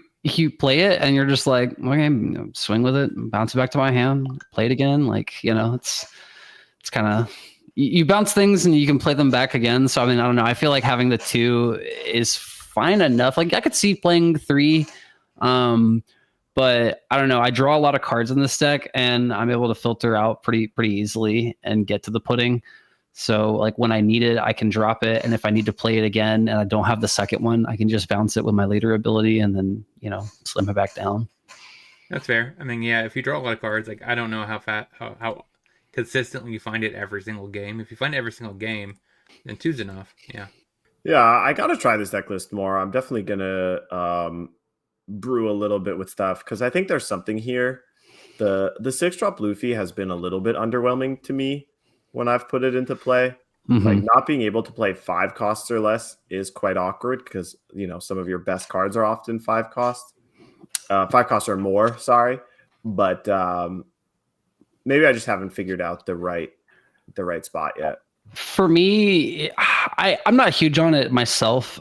play it and you're just like, okay, swing with it, bounce it back to my hand, play it again. Like, it's kind of, you bounce things and you can play them back again. So, I mean, I don't know. I feel like having the 2 is fine enough. Like, I could see playing 3. But I don't know. I draw a lot of cards in this deck, and I'm able to filter out pretty easily and get to the pudding. So, like, when I need it, I can drop it, and if I need to play it again and I don't have the second one, I can just bounce it with my leader ability and then slim it back down. That's fair. I mean, yeah, if you draw a lot of cards, like, I don't know how consistently you find it every single game. If you find it every single game, then 2's enough. Yeah. Yeah, I gotta try this deck list more. I'm definitely gonna brew a little bit with stuff because I think there's something here. The 6-drop Luffy has been a little bit underwhelming to me when I've put it into play. Mm-hmm. Like, not being able to play 5 costs or less is quite awkward because some of your best cards are often 5 costs. 5 costs or more, sorry. But maybe I just haven't figured out the right spot yet. For me, I'm not huge on it myself.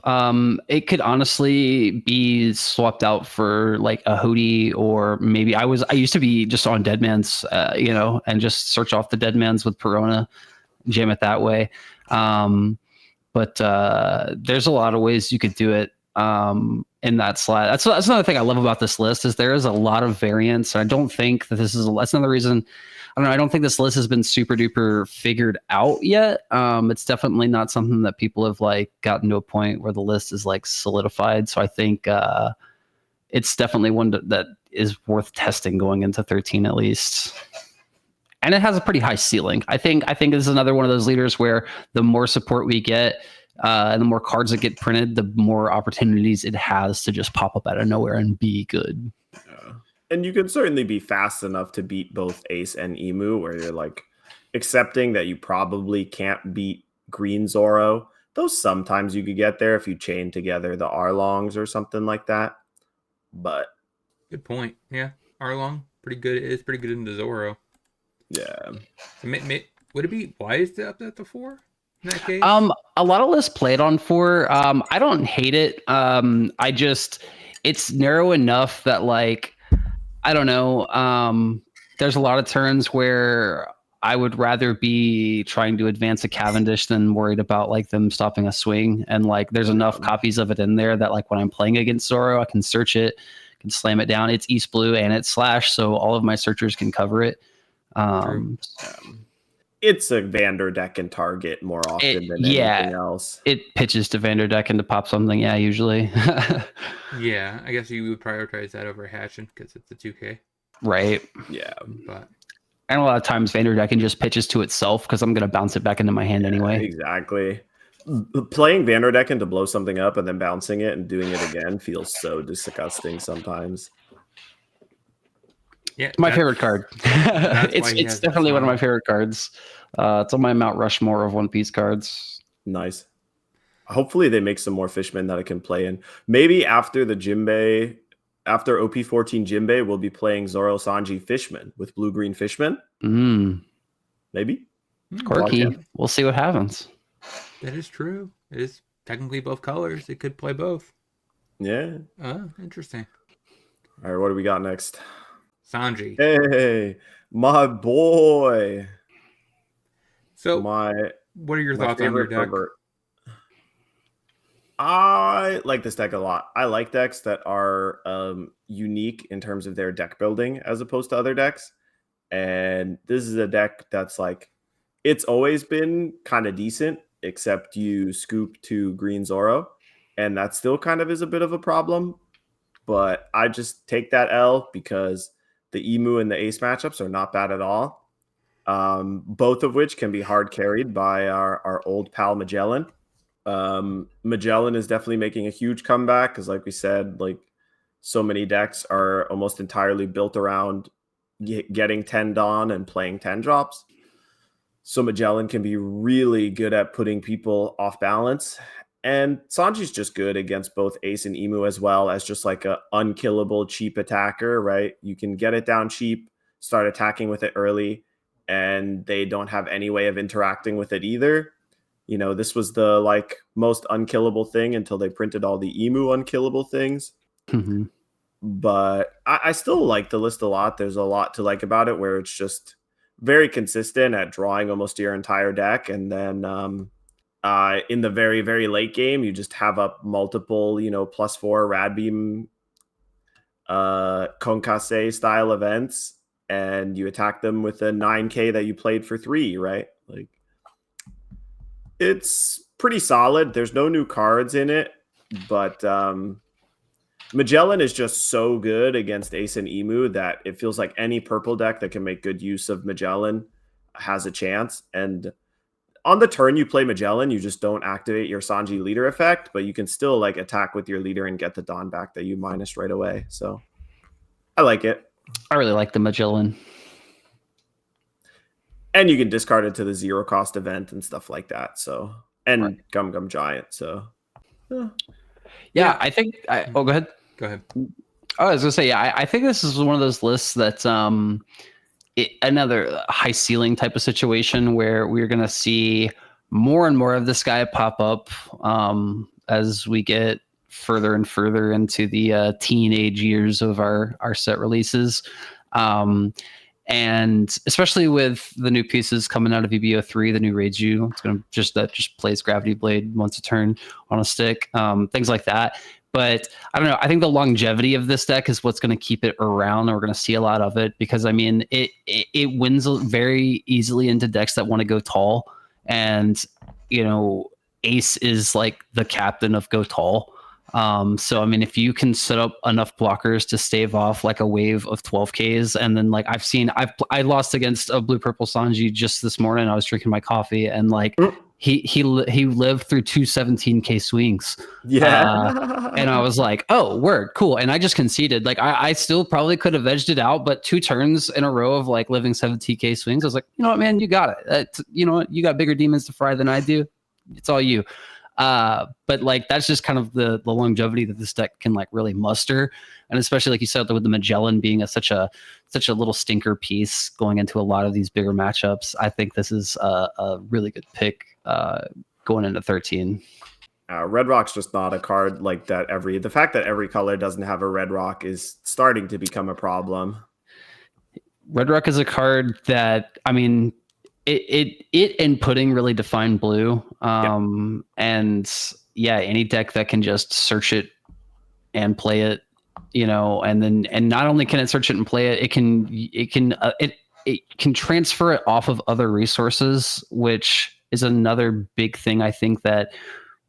It could honestly be swapped out for like a Hootie, or maybe I used to be just on Deadman's, and just search off the Deadman's with Perona, jam it that way. But there's a lot of ways you could do it in that slot. That's another thing I love about this list is there is a lot of variance. I don't think that that's another reason. I don't know. I don't think this list has been super duper figured out yet. It's definitely not something that people have like gotten to a point where the list is like solidified. So I think it's definitely one that is worth testing going into 13 at least. And it has a pretty high ceiling. I think this is another one of those leaders where the more support we get and the more cards that get printed, the more opportunities it has to just pop up out of nowhere and be good. Yeah. And you can certainly be fast enough to beat both Ace and Emu, where you're like accepting that you probably can't beat Green Zoro. Though sometimes you could get there if you chain together the Arlongs or something like that. But good point. Yeah, Arlong, pretty good. It is pretty good into Zoro. Yeah. So would it be wise to up that to 4 in that case? A lot of lists played on 4. I don't hate it. It's narrow enough that like. I don't know. There's a lot of turns where I would rather be trying to advance a Cavendish than worried about like them stopping a swing. And like, there's enough copies of it in there that like when I'm playing against Zoro, I can search it, can slam it down. It's East Blue and it's Slash, so all of my searchers can cover it. It's a Vanderdecken target more often than anything else. It pitches to Vanderdecken to pop something. Yeah, usually. Yeah, I guess you would prioritize that over Hatchin because it's a 2K. Right. Yeah. But and a lot of times Vanderdecken just pitches to itself because I'm going to bounce it back into my hand anyway. Exactly. Playing Vanderdecken to blow something up and then bouncing it and doing it again feels so disgusting sometimes. Yeah, My favorite card. It's definitely one of my favorite cards. It's on my Mount Rushmore of One Piece cards. Nice. Hopefully they make some more Fishmen that I can play in. Maybe after the Jinbei, after OP14 Jinbei, we'll be playing Zoro Sanji Fishmen with blue-green Fishmen. Maybe. Quirky. We'll see what happens. That is true. It is technically both colors. It could play both. Yeah. Interesting. All right, what do we got next? Sanji. Hey, my boy. So, what are your thoughts on your deck? I like this deck a lot. I like decks that are unique in terms of their deck building as opposed to other decks. And this is a deck that's like, it's always been kind of decent, except you scoop to Green Zoro. And that still kind of is a bit of a problem. But I just take that L because the Emu and the Ace matchups are not bad at all. Both of which can be hard carried by our old pal Magellan. Magellan is definitely making a huge comeback because, like we said, like so many decks are almost entirely built around getting 10 Dawn and playing 10 drops. So Magellan can be really good at putting people off balance. And Sanji's just good against both Ace and Emu as well as just like a unkillable cheap attacker, right? You can get it down cheap, start attacking with it early, and they don't have any way of interacting with it either. You know, this was the like most unkillable thing until they printed all the Emu unkillable things. Mm-hmm. But I still like the list a lot. There's a lot to like about it where it's just very consistent at drawing almost your entire deck. And then in the very, very late game, you just have up multiple, +4 Radbeam Konkase style events, and you attack them with a 9K that you played for 3, right? Like, it's pretty solid. There's no new cards in it, but Magellan is just so good against Ace and Emu that it feels like any purple deck that can make good use of Magellan has a chance. And on the turn you play Magellan, you just don't activate your Sanji leader effect, but you can still like attack with your leader and get the Dawn back that you minus right away. So I like it. I really like the Magellan. And you can discard it to the 0 cost event and stuff like that. So, and right. Gum Gum Giant. So, yeah, I think. Go ahead. Go ahead. I was gonna say, yeah, I think this is one of those lists that's another high ceiling type of situation where we're gonna see more and more of this guy pop up as we get further and further into the teenage years of our set releases. And especially with the new pieces coming out of EBO3, the new Reiju, it's gonna just plays Gravity Blade once a turn on a stick, things like that. But I don't know. I think the longevity of this deck is what's going to keep it around, and we're going to see a lot of it because I mean, it wins very easily into decks that want to go tall, and Ace is like the captain of go tall. So I mean, if you can set up enough blockers to stave off like a wave of 12Ks, and then like I lost against a blue purple Sanji just this morning. I was drinking my coffee, and like he lived through 2 17K swings. Yeah, and I was like, oh, word, cool. And I just conceded. Like I still probably could have edged it out, but 2 turns in a row of like living 17K swings, I was like, you know what, man, you got it. You know what, you got bigger demons to fry than I do. It's all you. But like that's just kind of the longevity that this deck can like really muster, and especially like you said with the Magellan being such a little stinker piece going into a lot of these bigger matchups, I think this is a really good pick going into 13. Red Rock's just not a card like that. The fact that every color doesn't have a Red Rock is starting to become a problem. Red Rock is a card that, I mean, it and pudding really define blue. And yeah, any deck that can just search it and play it, and not only can it search it and play it, it can transfer it off of other resources, which is another big thing I think that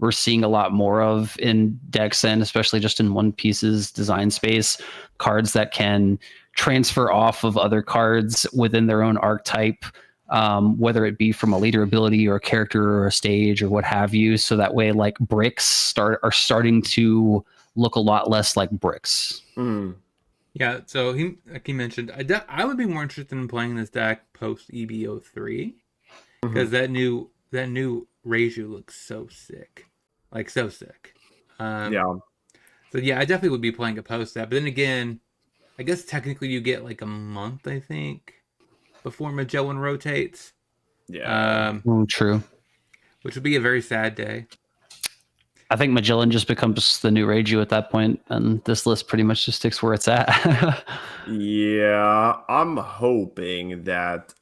we're seeing a lot more of in decks, and especially just in One Piece's design space, cards that can transfer off of other cards within their own archetype. whether it be from a leader ability or a character or a stage or what have you. So that way, like bricks are starting to look a lot less like bricks. Mm. Yeah, so like he mentioned, I would be more interested in playing this deck post EBO3 because that new Reiju looks so sick, like so sick. Yeah. So yeah, I definitely would be playing a post that. But then again, I guess technically you get like a month, I think, before Magellan rotates. Yeah. True. Which would be a very sad day. I think Magellan just becomes the new Reiju at that point, and this list pretty much just sticks where it's at. Yeah, I'm hoping that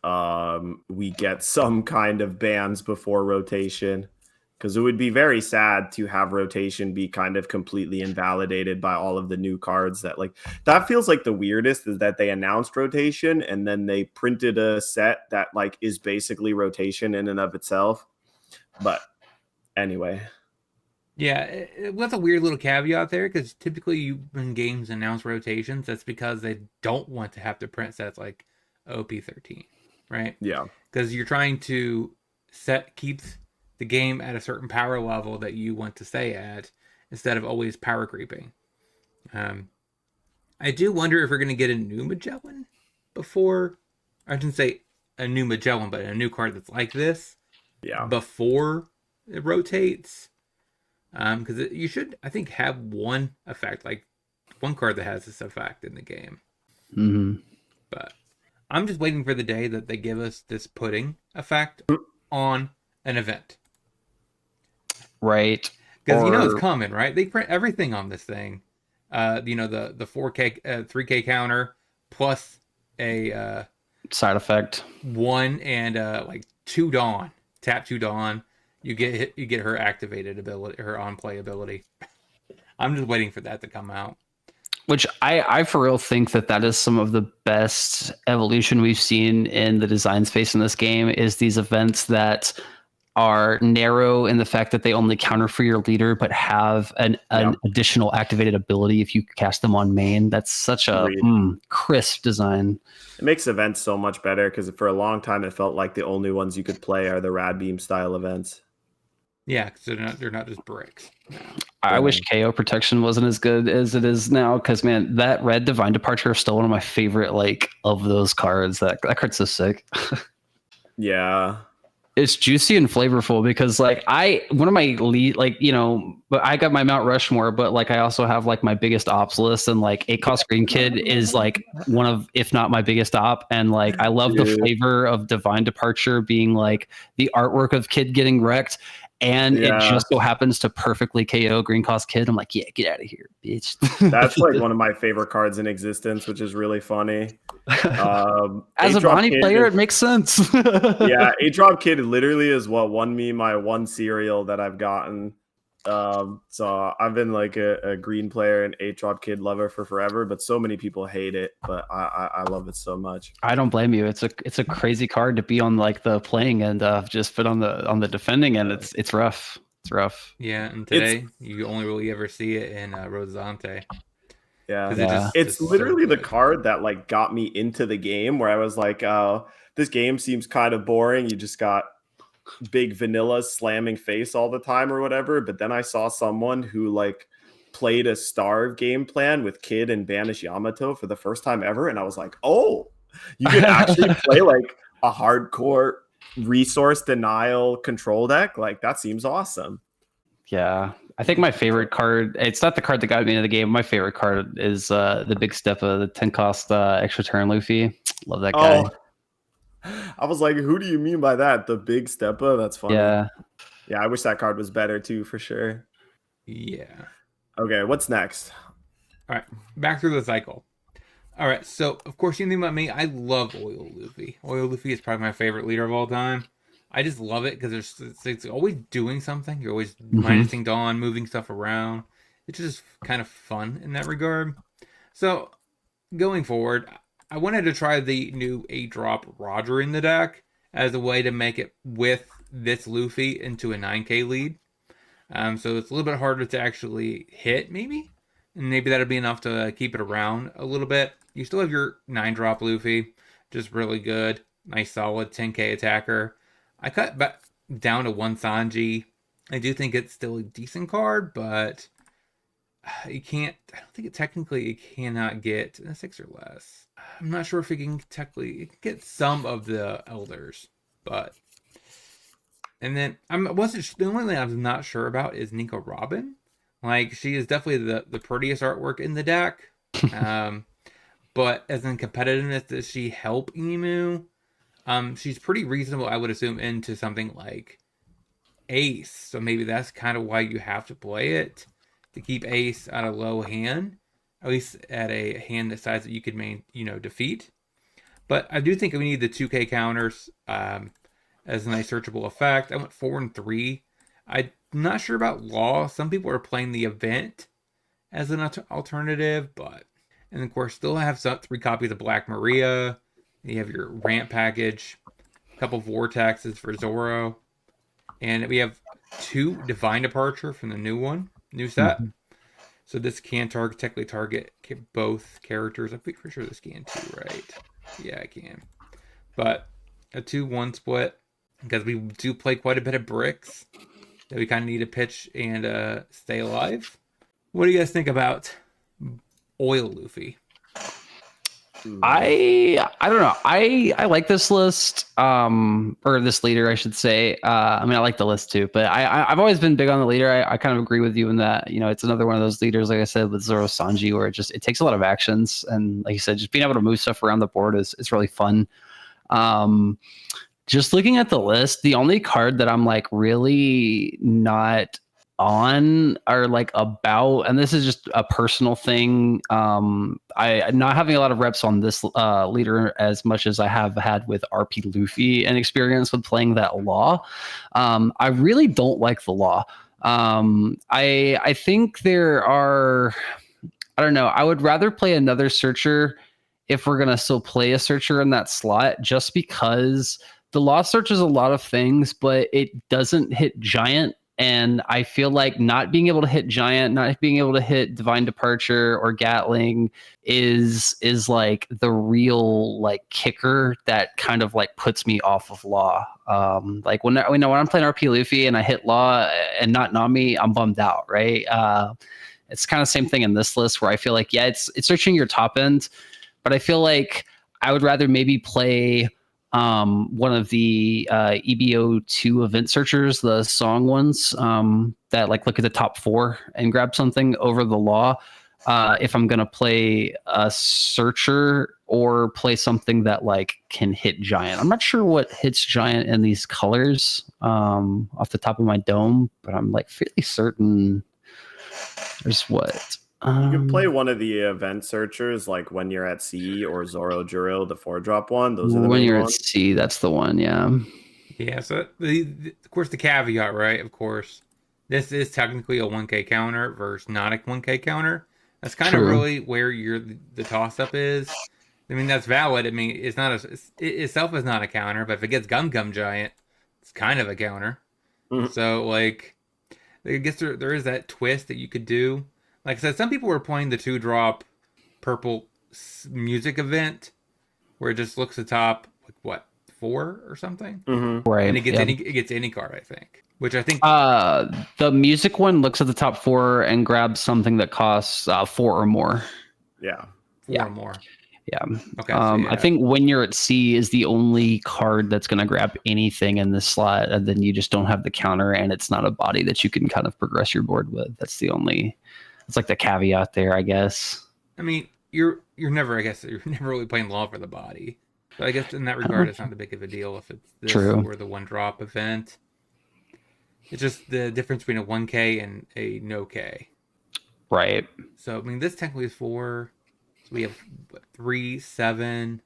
we get some kind of bans before rotation, because it would be very sad to have rotation be kind of completely invalidated by all of the new cards. That feels like the weirdest is that they announced rotation and then they printed a set that like is basically rotation in and of itself. But anyway. Yeah, with a weird little caveat there, because typically when games announce rotations, that's because they don't want to have to print sets like OP13, right? Yeah. Because you're trying to keep the game at a certain power level that you want to stay at, instead of always power creeping. I do wonder if we're going to get a new Magellan before, I shouldn't say a new Magellan, but a new card that's like this. Yeah. Before it rotates. Because you should, I think, have one effect, like one card that has this effect in the game. Mm-hmm. But I'm just waiting for the day that they give us this pudding effect on an event. Right. Because it's coming, right? They print everything on this thing. The 4K, 3K counter plus a side effect 1 and like 2 Dawn, tap 2 Dawn. You get her activated ability, her on play ability. I'm just waiting for that to come out. Which I for real think that is some of the best evolution we've seen in the design space in this game, is these events that are narrow in the fact that they only counter for your leader, but have an additional activated ability if you cast them on main. That's such a crisp design. It makes events so much better, because for a long time it felt like the only ones you could play are the Rad Beam style events. Yeah, because they're not just bricks. No. I wish KO protection wasn't as good as it is now, because man, that red Divine Departure is still one of my favorite of those cards. That card's so sick. Yeah. It's juicy and flavorful, because one of my lead, but I got my Mount Rushmore, but I also have my biggest ops list, and 8-cost Green Kid is one of, if not my biggest op. And I love the flavor of Divine Departure being the artwork of Kid getting wrecked. And it just so happens to perfectly KO Green Cost Kid. I'm like, yeah, get out of here, bitch. That's one of my favorite cards in existence, which is really funny. As a Bonnie player, it makes sense. Yeah, 8-Drop Kid literally is what won me my one cereal that I've gotten. So I've been a green player and 8-Drop Kid lover for forever, but so many people hate it, but I love it so much. I don't blame you. It's a crazy card to be on the playing end of, just but on the defending end, it's rough. It's rough. Yeah, and today you only really ever see it in Rosante. Yeah, it's literally the card that got me into the game, where I was like, this game seems kind of boring. You just got big vanilla slamming face all the time or whatever. But then I saw someone who played a Starve game plan with Kid and Banish Yamato for the first time ever, and I was like, oh, you could actually play a hardcore resource denial control deck. That seems awesome. Yeah, I think my favorite card, it's not the card that got me into the game. My favorite card is the Big Steppa, the 10-cost extra turn Luffy. Love that guy. I was like, who do you mean by that? The Big Steppa? That's funny. Yeah, I wish that card was better too, for sure. Yeah. Okay, what's next? All right, back through the cycle. All right, so of course you think about me. I love Oil Luffy. Oil Luffy is probably my favorite leader of all time. I just love it because it's always doing something. You're always minusing Dawn, moving stuff around. It's just kind of fun in that regard. So going forward, I wanted to try the new 8-drop Roger in the deck as a way to make it with this Luffy into a 9k lead. So it's a little bit harder to actually hit, maybe. And maybe that'll be enough to keep it around a little bit. You still have your 9-drop Luffy, just really good. nice solid 10k attacker. I cut back down to 1 Sanji. I do think it's still a decent card, but you can't. I don't think it cannot get a 6 or less. I'm not sure if it can technically get some of the elders, but. And then the only thing I'm not sure about is Nico Robin. Like, she is definitely the prettiest artwork in the deck. But as in competitiveness, does she help Emu? She's pretty reasonable, I would assume, into something like Ace. So maybe that's kind of why you have to play it, to keep Ace at a low hand, at least at a hand the size that you could defeat. But I do think we need the 2K counters as a nice searchable effect. I went 4 and 3. I'm not sure about Law. Some people are playing the event as an alternative, but. And of course, still have 3 copies of Black Maria. You have your ramp package, a couple vortexes for Zoro, and we have 2 Divine Departure from the new set. Mm-hmm. So this can technically target both characters. I'm pretty sure this can too, right? Yeah, I can. But a 2-1 split, because we do play quite a bit of bricks that we kind of need to pitch and stay alive. What do you guys think about Oil Luffy? I don't know. I like this list, or this leader, I should say. I mean, I like the list too, but I've always been big on the leader. I kind of agree with you in that, it's another one of those leaders, like I said, with Zoro Sanji, where it takes a lot of actions. And like you said, just being able to move stuff around the board is really fun. Just looking at the list, the only card that I'm like really not on or like about, and this is just a personal thing, I not having a lot of reps on this leader as much as I have had with RP Luffy and experience with playing that Law. I really don't like the Law. I think there are, I don't know, I would rather play another searcher if we're gonna still play a searcher in that slot, just because the Law searches a lot of things, but it doesn't hit giant. And I feel like not being able to hit giant, not being able to hit Divine Departure or Gatling is like the real like kicker that kind of like puts me off of Law. Like when I'm playing RP Luffy and I hit Law and not Nami, I'm bummed out, right? It's kind of the same thing in this list where I feel like, yeah, it's searching your top end, but I feel like I would rather maybe play one of the EBO2 event searchers, the song ones, that like look at the top 4 and grab something over the Law. If I'm gonna play a searcher or play something that like can hit giant. I'm not sure what hits giant in these colors off the top of my dome, but I'm like fairly certain there's what. You can play one of the event searchers, like When You're at Sea or Zoro Juro, the 4-drop one. Those are the When main You're ones. at Sea, that's the one, yeah. Yeah, so of course the caveat, right? Of course, this is technically a 1K counter versus not a 1K counter. That's kind of really where the toss-up is. I mean, that's valid. I mean, it itself is not a counter, but if it gets Gum Giant, it's kind of a counter. Mm-hmm. So, like, I guess there is that twist that you could do. Like I said, some people were playing the 2-drop purple music event where it just looks the top, like what, 4 or something? Mm-hmm. Right. And it gets any card, I think. Which I think the music one looks at the top 4 and grabs something that costs 4 or more. Yeah. 4 or more. Yeah. Okay. So yeah. I think When You're at Sea is the only card that's going to grab anything in this slot, and then you just don't have the counter, and it's not a body that you can kind of progress your board with. That's the only. It's like the caveat there, I guess. I mean, you're never really playing Law for the body. So I guess in that regard, it's not that big of a deal if it's this or the 1-drop event. It's just the difference between a 1K and a no K. Right. So, I mean, this technically is 4. So we have 3, 7,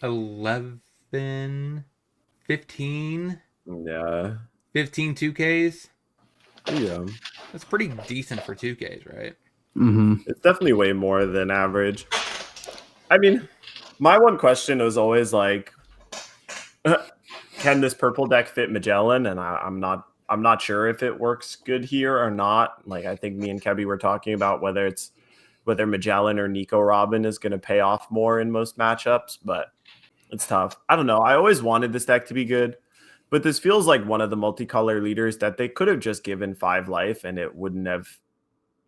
11, 15. Yeah. 15 2Ks. Yeah. That's pretty decent for 2Ks, right? Mm-hmm. It's definitely way more than average. I mean, my one question was always like, can this purple deck fit Magellan? And I'm not sure if it works good here or not. Like, I think me and Kebby were talking about whether Magellan or Nico Robin is going to pay off more in most matchups, but It's tough. I don't know. I always wanted this deck to be good, but this feels like one of the multicolor leaders that they could have just given 5 life and it wouldn't have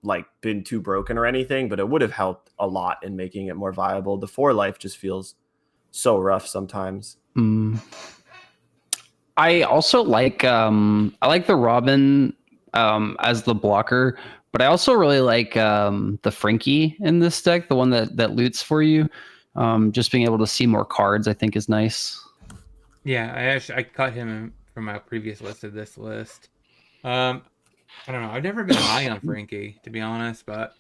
like been too broken or anything, but it would have helped a lot in making it more viable. The 4 life just feels so rough sometimes. I also like I like the Robin as the blocker, but I also really like the Frankie in this deck, the one that loots for you. Just being able to see more cards, I think, is nice. Yeah, I cut him from my previous list to this list. I don't know. I've never been high on Frankie, to be honest, but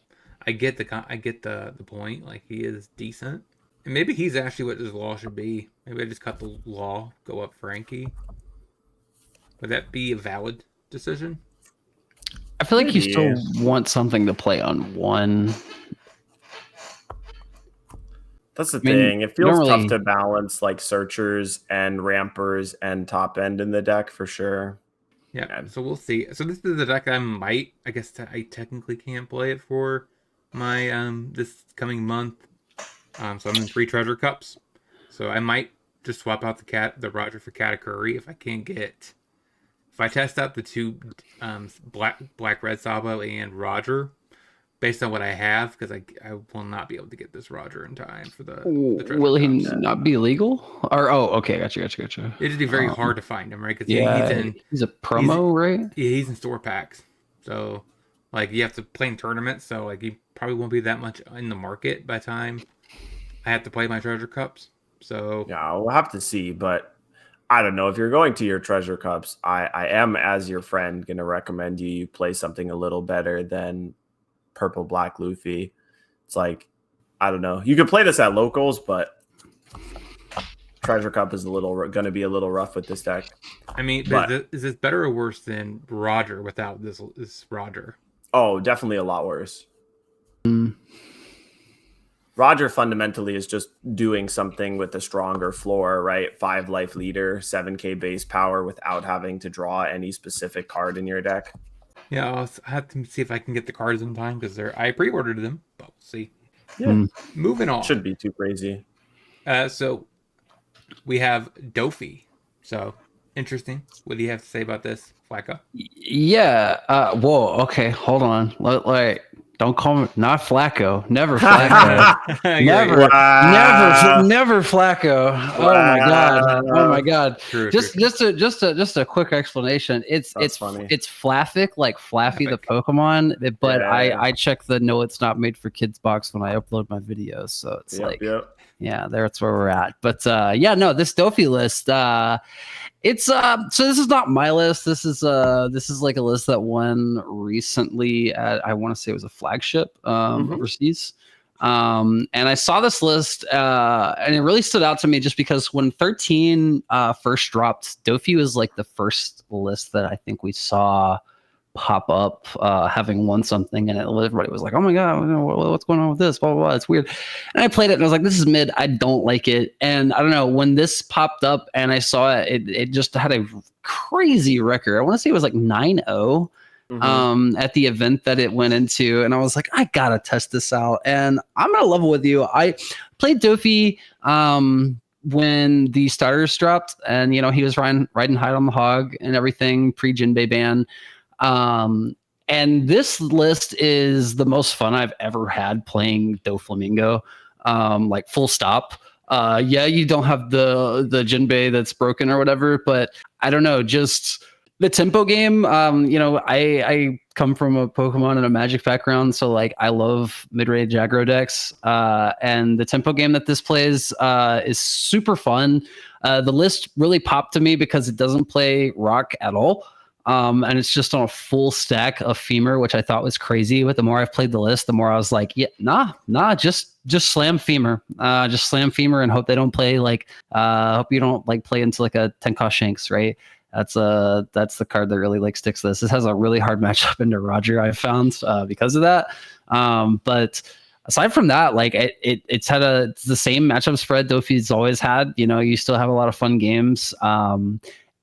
I get the point. Like, he is decent, and maybe he's actually what this law should be. Maybe I just cut the law, go up Frankie. Would that be a valid decision? I feel like you still want something to play on one. That's the thing. It feels tough to balance like searchers and rampers and top end in the deck for sure. Yeah, so we'll see. So this is the deck I guess I technically can't play it for my this coming month. So I'm in 3 treasure cups. So I might just swap out the Roger for Katakuri if I test out the 2 black red Sabo and Roger based on what I have, because I will not be able to get this Roger in time for the treasure Will he cups. not be legal? Or okay, gotcha. It'd just be very hard to find him, right? Because he's a promo, right? Yeah, he's in store packs. So like you have to play in tournaments, so like he probably won't be that much in the market by the time I have to play my treasure cups. So yeah, we'll have to see, but I don't know if you're going to your treasure cups. I am, as your friend, going to recommend you play something a little better than purple black Luffy. It's like, I don't know. You could play this at locals, but treasure cup is going to be a little rough with this deck. I mean, is this better or worse than Roger without this Roger? Oh, definitely a lot worse. Roger fundamentally is just doing something with a stronger floor, right? 5 life leader, 7k base power without having to draw any specific card in your deck. Yeah, I'll have to see if I can get the cards in time because I pre-ordered them, but we'll see. Yeah. Moving on. Shouldn't be too crazy. So we have Dofi. So interesting. What do you have to say about this, Flacco? Yeah. Whoa. Okay. Hold on. Don't call me not Flacco. Never Flacco. never Flacco. Oh my god. True, just a quick explanation. It's funny. It's Flaffic, like Flaffy the Pokemon, but I check the no it's not made for kids box when I upload my videos. So it's yeah, that's where we're at. But this Dofi list, it's so this is not my list. This is like a list that won recently at, I want to say it was a flagship overseas. And I saw this list and it really stood out to me just because when 13 first dropped, Dofi was like the first list that I think we saw pop up having won something, and everybody was like, oh my god, what's going on with this, blah blah blah, it's weird. And I played it and I was like, this is mid, I don't like it. And I don't know, when this popped up and I saw it just had a crazy record. I want to say it was like 9-0 at the event that it went into, and I was like, I gotta test this out. And I'm gonna level with you. I played Dofi when the starters dropped, and he was riding high on the hog and everything pre-Jinbei ban. And this list is the most fun I've ever had playing Doflamingo, like full stop. You don't have the Jinbei that's broken or whatever, but I don't know, just the tempo game. I come from a Pokemon and a Magic background, so like I love mid-range aggro decks, and the tempo game that this plays is super fun. The list really popped to me because it doesn't play rock at all. And it's just on a full stack of Femur, which I thought was crazy. But the more I've played the list, the more I was like, just slam Femur. Just slam Femur and hope they don't play hope you don't play into like a 10-cost Shanks, right? That's the card that really sticks to this. This has a really hard matchup into Roger, I've found, because of that. But aside from that, it's the same matchup spread Dofi's always had. You still have a lot of fun games.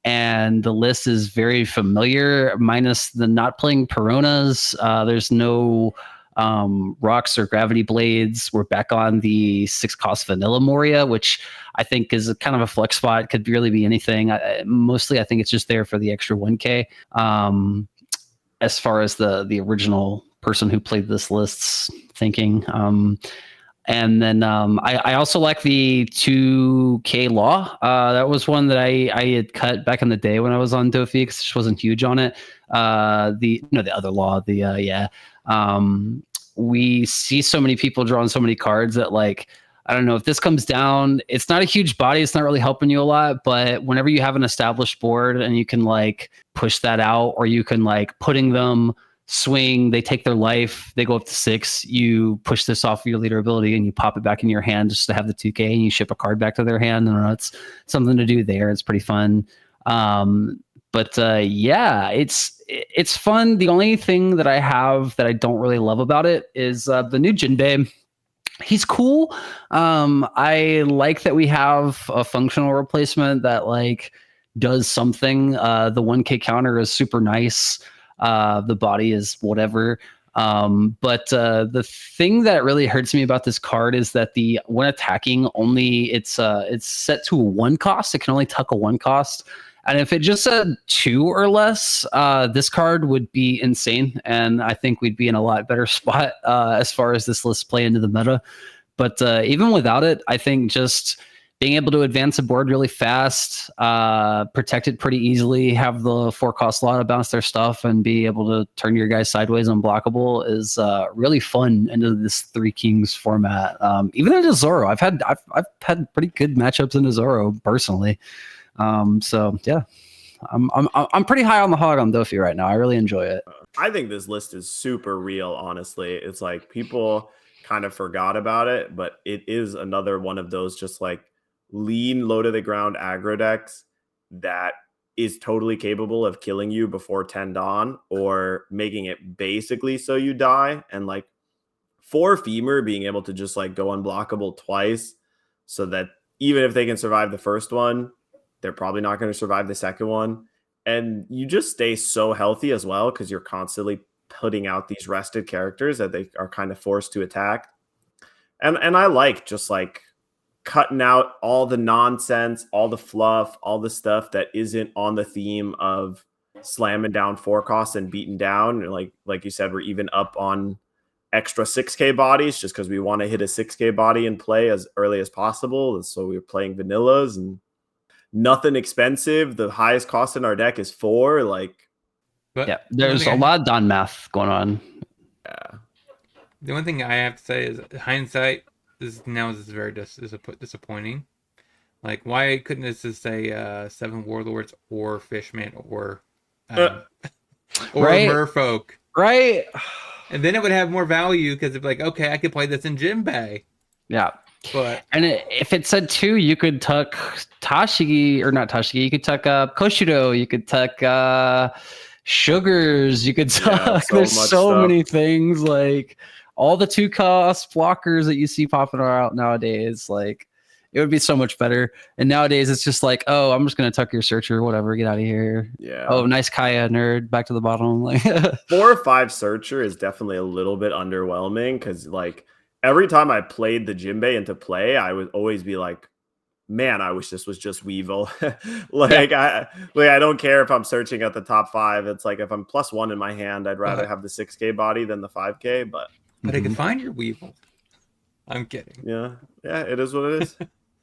And the list is very familiar, minus the not playing Peronas. There's no rocks or gravity blades. We're back on the 6-cost vanilla Moria, which I think is a kind of a flex spot. Could really be anything. Mostly, I think it's just there for the extra 1K. As far as the original person who played this list's thinking. And then I also like the 2K Law. That was one that I had cut back in the day when I was on Dofi because I just wasn't huge on it. The other Law, we see so many people drawing so many cards that like, I don't know if this comes down, it's not a huge body. It's not really helping you a lot, but whenever you have an established board and you can like push that out, or you can like putting them swing, they take their life, they go up to 6, you push this off of your leader ability and you pop it back in your hand just to have the 2K and you ship a card back to their hand. I don't know, it's something to do there. It's pretty fun. But yeah, it's fun. The only thing that I have that I don't really love about it is the new Jinbei. He's cool. I like that we have a functional replacement that like does something. The 1K counter is super nice. The body is whatever. But the thing that really hurts me about this card is that when attacking only it's set to a 1 cost. It can only tuck a 1 cost. And if it just said 2 or less, this card would be insane. And I think we'd be in a lot better spot as far as this list play into the meta. But even without it, I think just being able to advance a board really fast, protect it pretty easily, have the 4-cost Law to bounce their stuff, and be able to turn your guys sideways unblockable is really fun into this 3 Kings format. Even into Zoro, I've had pretty good matchups into Zoro personally. So yeah, I'm pretty high on the hog on Dofi right now. I really enjoy it. I think this list is super real. Honestly, it's like people kind of forgot about it, but it is another one of those just like lean, low to the ground aggro decks that is totally capable of killing you before 10 dawn or making it basically so you die. And like for Femur being able to just like go unblockable twice so that even if they can survive the first one, they're probably not going to survive the second one. And you just stay so healthy as well because you're constantly putting out these rested characters that they are kind of forced to attack. And I like just like cutting out all the nonsense, all the fluff, all the stuff that isn't on the theme of slamming down 4 costs and beating down. And like you said, we're even up on extra 6K bodies just because we want to hit a 6K body in play as early as possible. And so we're playing vanillas and nothing expensive. The highest cost in our deck is 4. But yeah, there's a lot of Don math going on. Yeah. The one thing I have to say is hindsight is very disappointing. Like, why couldn't this just say 7 Warlords or Fishman or right? Merfolk? Right. And then it would have more value because it'd be like, okay, I could play this in Jinbei. Yeah. But if it said 2, you could tuck Tashigi, or not Tashigi, you could tuck Koshiro, you could tuck Sugars, you could tuck, there's so many things, like all the 2-cost blockers that you see popping out nowadays, like it would be so much better. And nowadays it's just like, oh, I'm just gonna tuck your searcher, whatever, get out of here. Yeah. Oh, nice Kaya nerd, back to the bottom. Like 4 or 5 searcher is definitely a little bit underwhelming because like every time I played the Jinbei into play, I would always be like, man, I wish this was just Weevil. I don't care if I'm searching at the top 5. It's like if I'm +1 in my hand, I'd rather have the 6K body than the 5K. But I can find your Weevil. I'm kidding. Yeah, it is what it is.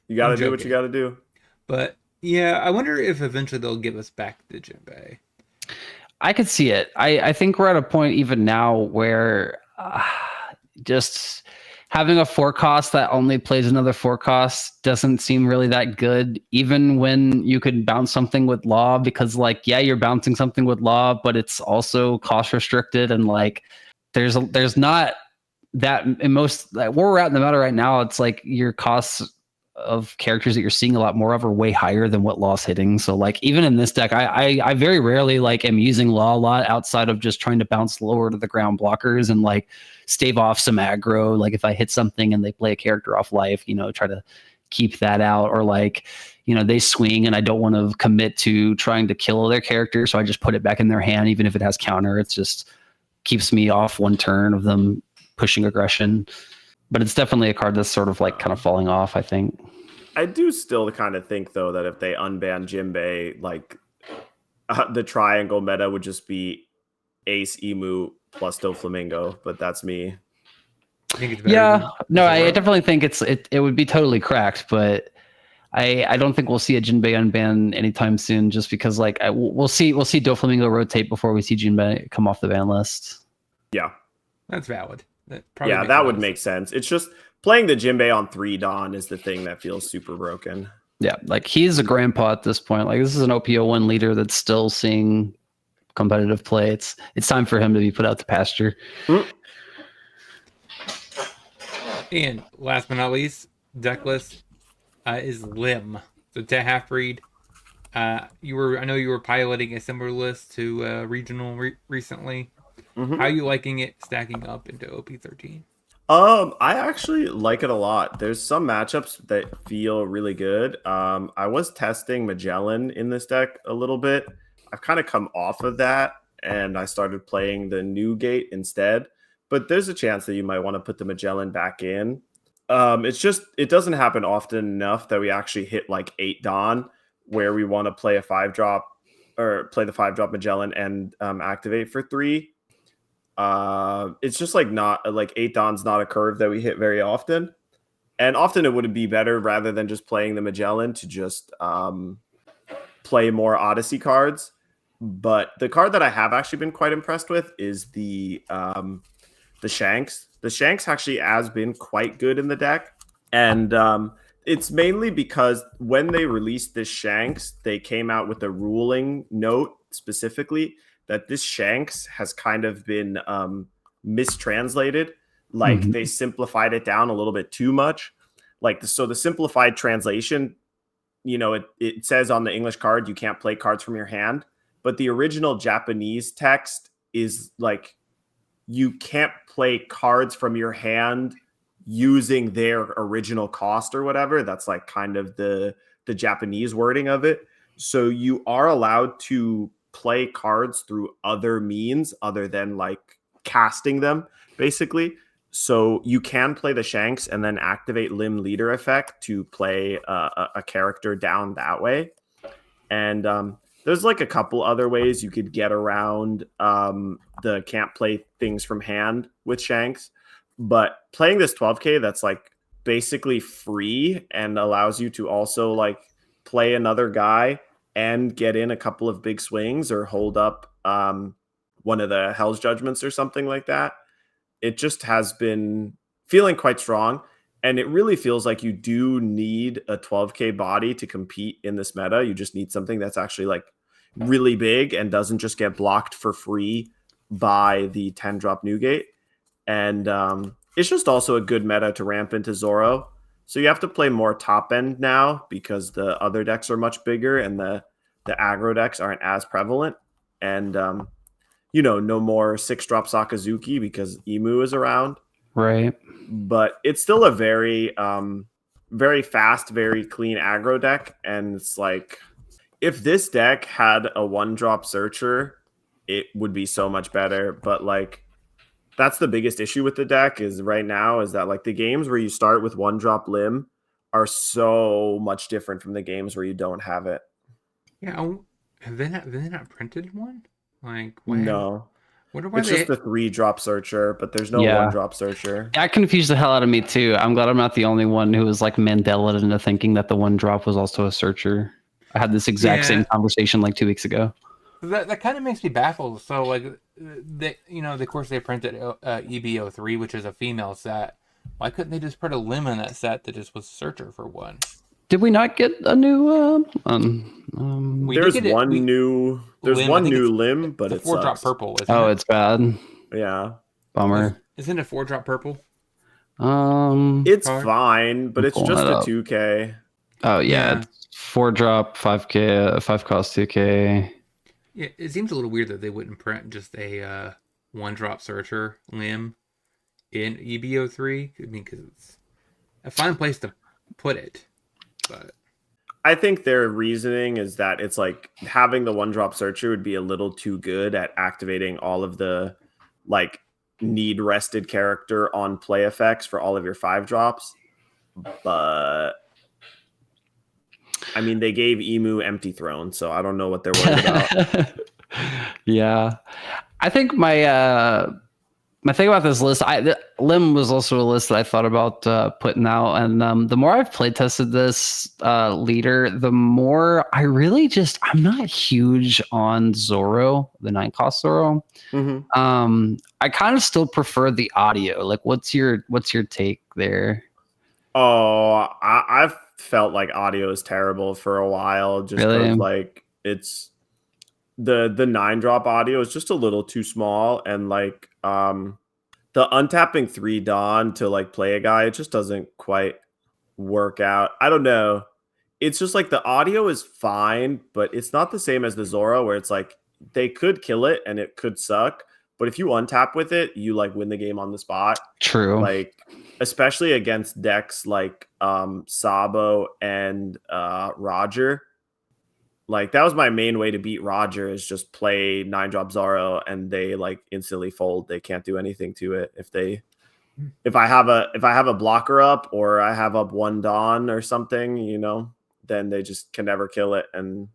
You got to do what you got to do. But yeah, I wonder if eventually they'll give us back the Jinbei. I could see it. I think we're at a point even now where just having a 4-cost that only plays another 4-cost doesn't seem really that good, even when you could bounce something with Law, because like, yeah, you're bouncing something with Law, but it's also cost restricted. And like, there's not that in most, like, where we're at in the meta right now, it's like your costs of characters that you're seeing a lot more of are way higher than what Law's hitting. So like even in this deck, I very rarely like am using Law a lot outside of just trying to bounce lower to the ground blockers and like stave off some aggro. Like if I hit something and they play a character off life, try to keep that out, or like, they swing and I don't want to commit to trying to kill their character. So I just put it back in their hand, even if it has counter. It's just keeps me off 1 turn of them pushing aggression. But it's definitely a card that's sort of like kind of falling off, I think. I do still kind of think, though, that if they unban Jinbei, like the triangle meta would just be Ace, Emu plus Doflamingo, but that's me. I think it's better Yeah, than no, I Zoro. definitely think it would be totally cracked, but I don't think we'll see a Jinbei unban anytime soon, just because like we'll see Doflamingo rotate before we see Jinbei come off the ban list. Yeah. That's valid. That probably Yeah, makes a that lot would of make sense. It's just playing the Jinbei on 3 Dawn is the thing that feels super broken. Yeah, like he's a grandpa at this point. Like this is an OP01 leader that's still seeing competitive play. It's time for him to be put out to pasture. And last but not least, deck list is Lim. So to half-breed. I know you were piloting a similar list to regional recently. Mm-hmm. How are you liking it stacking up into OP13? I actually like it a lot. There's some matchups that feel really good. I was testing Magellan in this deck a little bit. I've kind of come off of that and I started playing the new gate instead. But there's a chance that you might want to put the Magellan back in. It doesn't happen often enough that we actually hit like 8 Dawn where we want to play a 5-drop or play the 5-drop Magellan and activate for 3. It's just like not like 8 Dawn's not a curve that we hit very often. And often it would be better rather than just playing the Magellan to just play more Odyssey cards. But the card that I have actually been quite impressed with is the Shanks. The Shanks actually has been quite good in the deck. And it's mainly because when they released this Shanks, they came out with a ruling note specifically that this Shanks has kind of been mistranslated. Like they simplified it down a little bit too much. Like so the simplified translation, it says on the English card, you can't play cards from your hand. But the original Japanese text is like, you can't play cards from your hand using their original cost or whatever. That's like kind of the Japanese wording of it. So you are allowed to play cards through other means other than like casting them, basically. So you can play the Shanks and then activate Limb Leader effect to play a character down that way. And there's like a couple other ways you could get around the can't play things from hand with Shanks. But playing this 12K that's like basically free and allows you to also like play another guy and get in a couple of big swings or hold up one of the Hell's Judgments or something like that. It just has been feeling quite strong. And it really feels like you do need a 12K body to compete in this meta. You just need something that's actually like really big and doesn't just get blocked for free by the 10-drop Newgate. And it's just also a good meta to ramp into Zoro. So you have to play more top end now because the other decks are much bigger and the aggro decks aren't as prevalent. And, no more 6-drop Sakazuki because Emu is around. Right. But it's still a very, very fast, very clean aggro deck. And it's like, if this deck had a 1-drop Searcher, it would be so much better. But like, that's the biggest issue with the deck is right now is that like the games where you start with 1-drop Limb are so much different from the games where you don't have it. Yeah, have they not printed one? Like, no. It's just the 3-drop Searcher, but there's no 1-drop Searcher. That confused the hell out of me too. I'm glad I'm not the only one who was like Mandela into thinking that the 1-drop was also a Searcher. I had this exact same conversation like 2 weeks ago. That kind of makes me baffled. So like, of course they printed EB03, which is a female set. Why couldn't they just put a Limb in that set that just was Searcher for one? Did we not get a new? There's one new Limb, but it's 4-drop purple. It's bad. Yeah, bummer. Isn't it 4-drop purple? It's fine, but it's just a 2K. Oh yeah, it's 4-drop, 5K, 5 cost 2K. Yeah, it seems a little weird that they wouldn't print just a 1-drop Searcher Limb in EB03. I mean, because it's a fine place to put it. But I think their reasoning is that it's like having the 1-drop Searcher would be a little too good at activating all of the like need rested character on play effects for all of your 5-drops. But I mean, they gave Emu Empty Throne, so I don't know what they're worried about. Yeah, I think my thing about this list, Lim was also a list that I thought about putting out, and the more I've play tested this leader, the more I'm not huge on Zoro, the 9-cost Zoro. Mm-hmm. I kind of still prefer the audio. Like, what's your take there? Oh, I've felt like audio is terrible for a while, just because Really? like it's the 9-drop audio is just a little too small, and like the untapping 3 Dawn to like play a guy, it just doesn't quite work out. I don't know. It's just like the audio is fine, but it's not the same as the Zoro where it's like they could kill it and it could suck, but if you untap with it, you like win the game on the spot. True. Like especially against decks like Sabo and Roger. Like that was my main way to beat Roger, is just play 9-drop Zoro and they like instantly fold. They can't do anything to it if I have a blocker up or I have up 1 Dawn or something, you know, then they just can never kill it and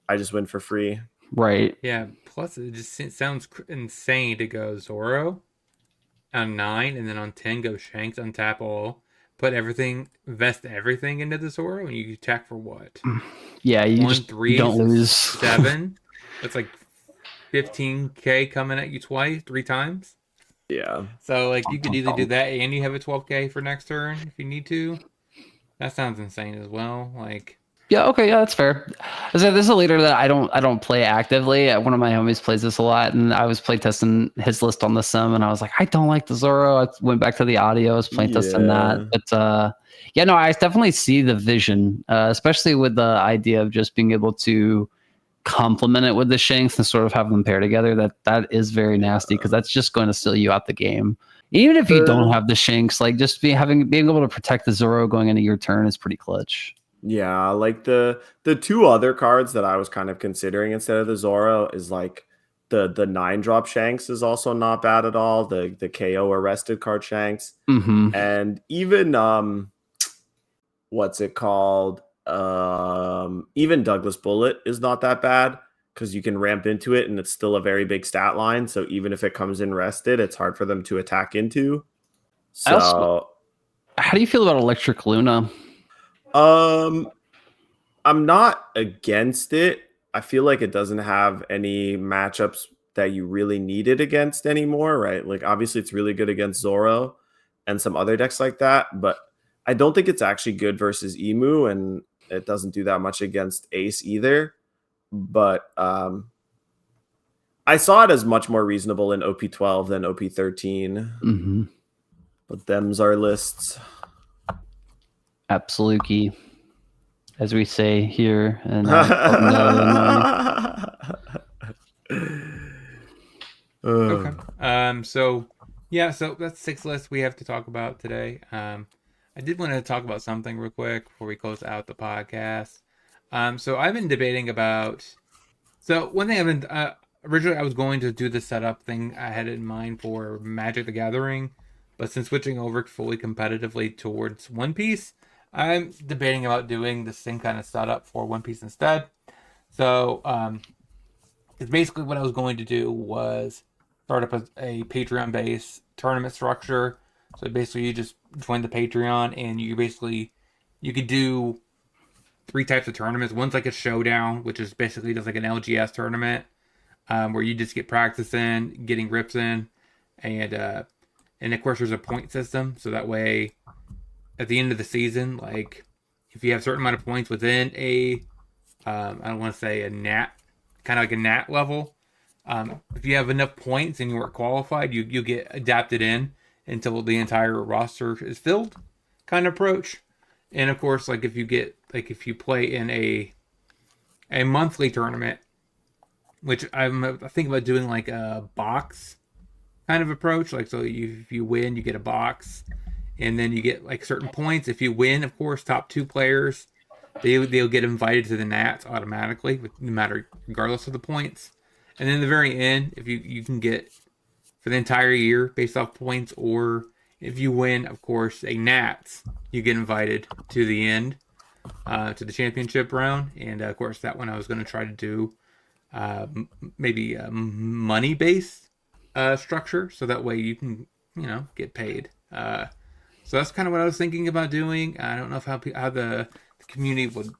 I just win for free. Right. Yeah. Plus, it just sounds insane to go Zoro on 9 and then on 10 go Shanks, untap all, invest everything into the Zoro, and you attack for what? Yeah, you 1, 3, don't lose 7. That's like 15K coming at you 3 times. Yeah. So like you could either do that and you have a 12K for next turn if you need to. That sounds insane as well. Like, yeah, okay, yeah, that's fair. This is a leader that I don't play actively. One of my homies plays this a lot, and I was play testing his list on the sim, and I was like, I don't like the Zoro. I went back to the audio. I was playing testing that, but yeah, no, I definitely see the vision, especially with the idea of just being able to complement it with the Shanks and sort of have them pair together. That is very nasty, because that's just going to steal you out the game. Even if you don't have the Shanks, like just being able to protect the Zoro going into your turn is pretty clutch. Yeah, like the 2 other cards that I was kind of considering instead of the Zoro is like the 9-drop Shanks is also not bad at all. The KO arrested card Shanks. Mm-hmm. And even what's it called? Even Douglas Bullet is not that bad, because you can ramp into it and it's still a very big stat line. So even if it comes in rested, it's hard for them to attack into. So how do you feel about Electric Luna? I'm not against it. I feel like it doesn't have any matchups that you really need it against anymore, right? Like obviously it's really good against Zoro and some other decks like that, but I don't think it's actually good versus Emu, and it doesn't do that much against Ace either. But I saw it as much more reasonable in OP12 than OP13. Mm-hmm. But them's our lists. Absolutely, as we say here. And okay. So yeah, so that's 6 lists we have to talk about today. I did want to talk about something real quick before we close out the podcast. So I've been debating about. So one thing I've been originally I was going to do the setup thing I had in mind for Magic the Gathering, but since switching over fully competitively towards One Piece, I'm debating about doing the same kind of setup for One Piece instead. So it's basically what I was going to do was start up a Patreon-based tournament structure. So basically, you just join the Patreon, and you could do 3 types of tournaments. One's like a showdown, which is basically just like an LGS tournament, where you just get practice in, getting rips in, and of course there's a point system, so that way at the end of the season, like if you have a certain amount of points within a I don't want to say a nat, kind of like a nat level. If you have enough points and you are qualified, you get adapted in until the entire roster is filled, kind of approach. And of course, like if you play in a monthly tournament, which I'm thinking about doing like a box kind of approach. Like so, if you win, you get a box, and then you get like certain points. If you win, of course, top 2 players, they'll get invited to the Nats automatically, no matter regardless of the points. And then at the very end, if you can get for the entire year based off points, or if you win, of course, a Nats, you get invited to the end, to the championship round. And of course, that one I was going to try to do maybe a money based structure, so that way you can get paid. So that's kind of what I was thinking about doing. I don't know how the community would,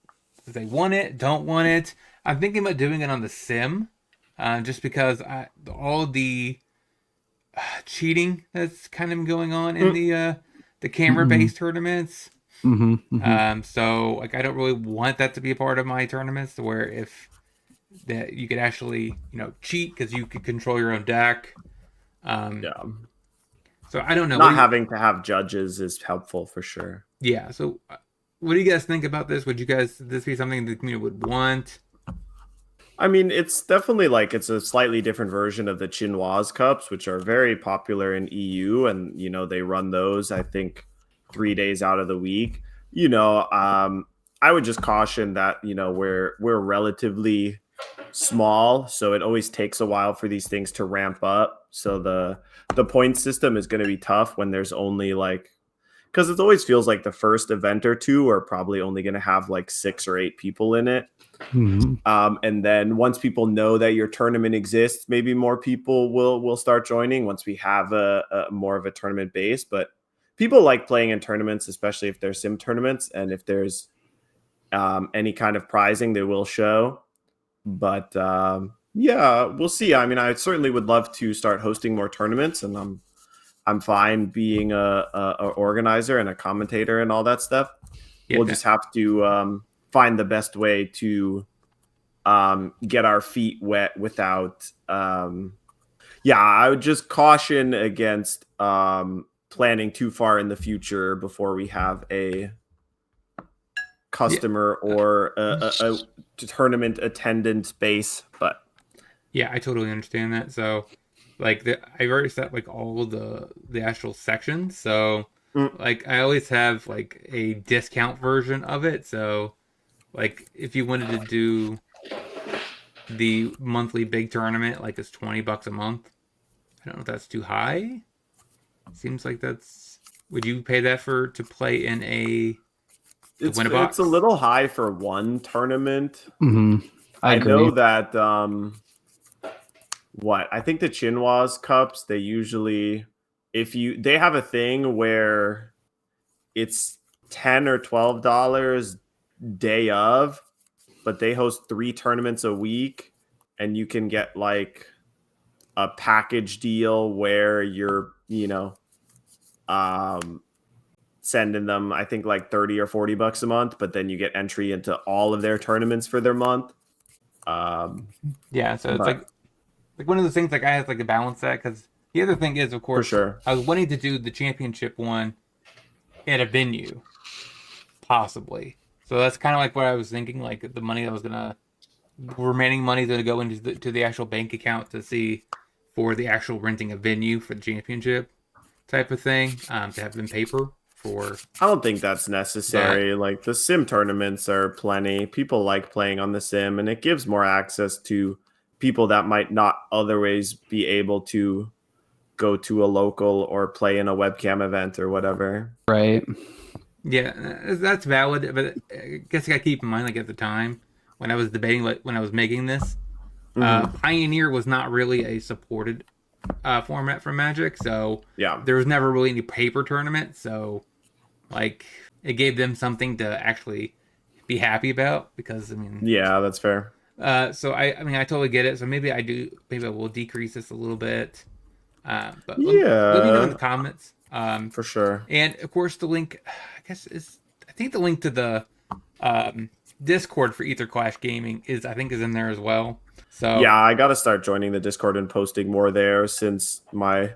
if they want it, don't want it. I'm thinking about doing it on the sim, just because all the cheating that's kind of going on in the camera based tournaments. So like I don't really want that to be a part of my tournaments, where if that you could actually cheat because you could control your own deck. Yeah. So I don't know. Not having to have judges is helpful for sure. Yeah. So what do you guys think about this? Would this be something the community would want? I mean, it's definitely like it's a slightly different version of the Chinoise Cups, which are very popular in EU, and they run those, I think, 3 days out of the week. I would just caution that we're relatively small, so it always takes a while for these things to ramp up. So the point system is going to be tough when there's only because it always feels like the first event or two are probably only going to have like 6 or 8 people in it. And then once people know that your tournament exists, maybe more people will start joining once we have a more of a tournament base. But people like playing in tournaments, especially if they're sim tournaments, and if there's any kind of prizing, they will show. But yeah, we'll see. I mean, I certainly would love to start hosting more tournaments, and I'm fine being a organizer and a commentator and all that stuff. Yeah, we'll just have to find the best way to get our feet wet without. I would just caution against planning too far in the future before we have a customer or a tournament attendance base. But yeah, I totally understand that. So like I've already set like all the actual sections, so like I always have like a discount version of it. So like if you wanted to do the monthly big tournament, like it's $20 a month. I don't know if that's too high. Seems like that's. Would you pay that to play in a win a box? It's a little high for one tournament. I know that I think the Chinoise Cups, they usually they have a thing where it's $10 or $12 day of, but they host 3 tournaments a week, and you can get like a package deal where you're sending them, I think, like $30 or $40 a month, but then you get entry into all of their tournaments for their month. Yeah, so it's like one of those things, like I have like to balance that, because the other thing is, of course, for sure, I was wanting to do the championship one at a venue, possibly. So that's kind of like what I was thinking, like the money that was remaining money that would go into the actual bank account to see for the actual renting a venue for the championship type of thing, to have in paper for. I don't think that's necessary. Like the sim tournaments are plenty. People like playing on the sim, and it gives more access to people that might not otherwise be able to go to a local or play in a webcam event or whatever. Right. Yeah, that's valid, but I guess I got to keep in mind, like at the time when I was debating, like when I was making this, Pioneer was not really a supported format for Magic, so yeah, there was never really any paper tournament. So like it gave them something to actually be happy about, because I mean, yeah, that's fair. So I mean, I totally get it. So maybe I will decrease this a little bit. But let me know in the comments. For sure. And of course, the link, I think the link to the Discord for Ether Clash Gaming is in there as well. So yeah, I got to start joining the Discord and posting more there, since my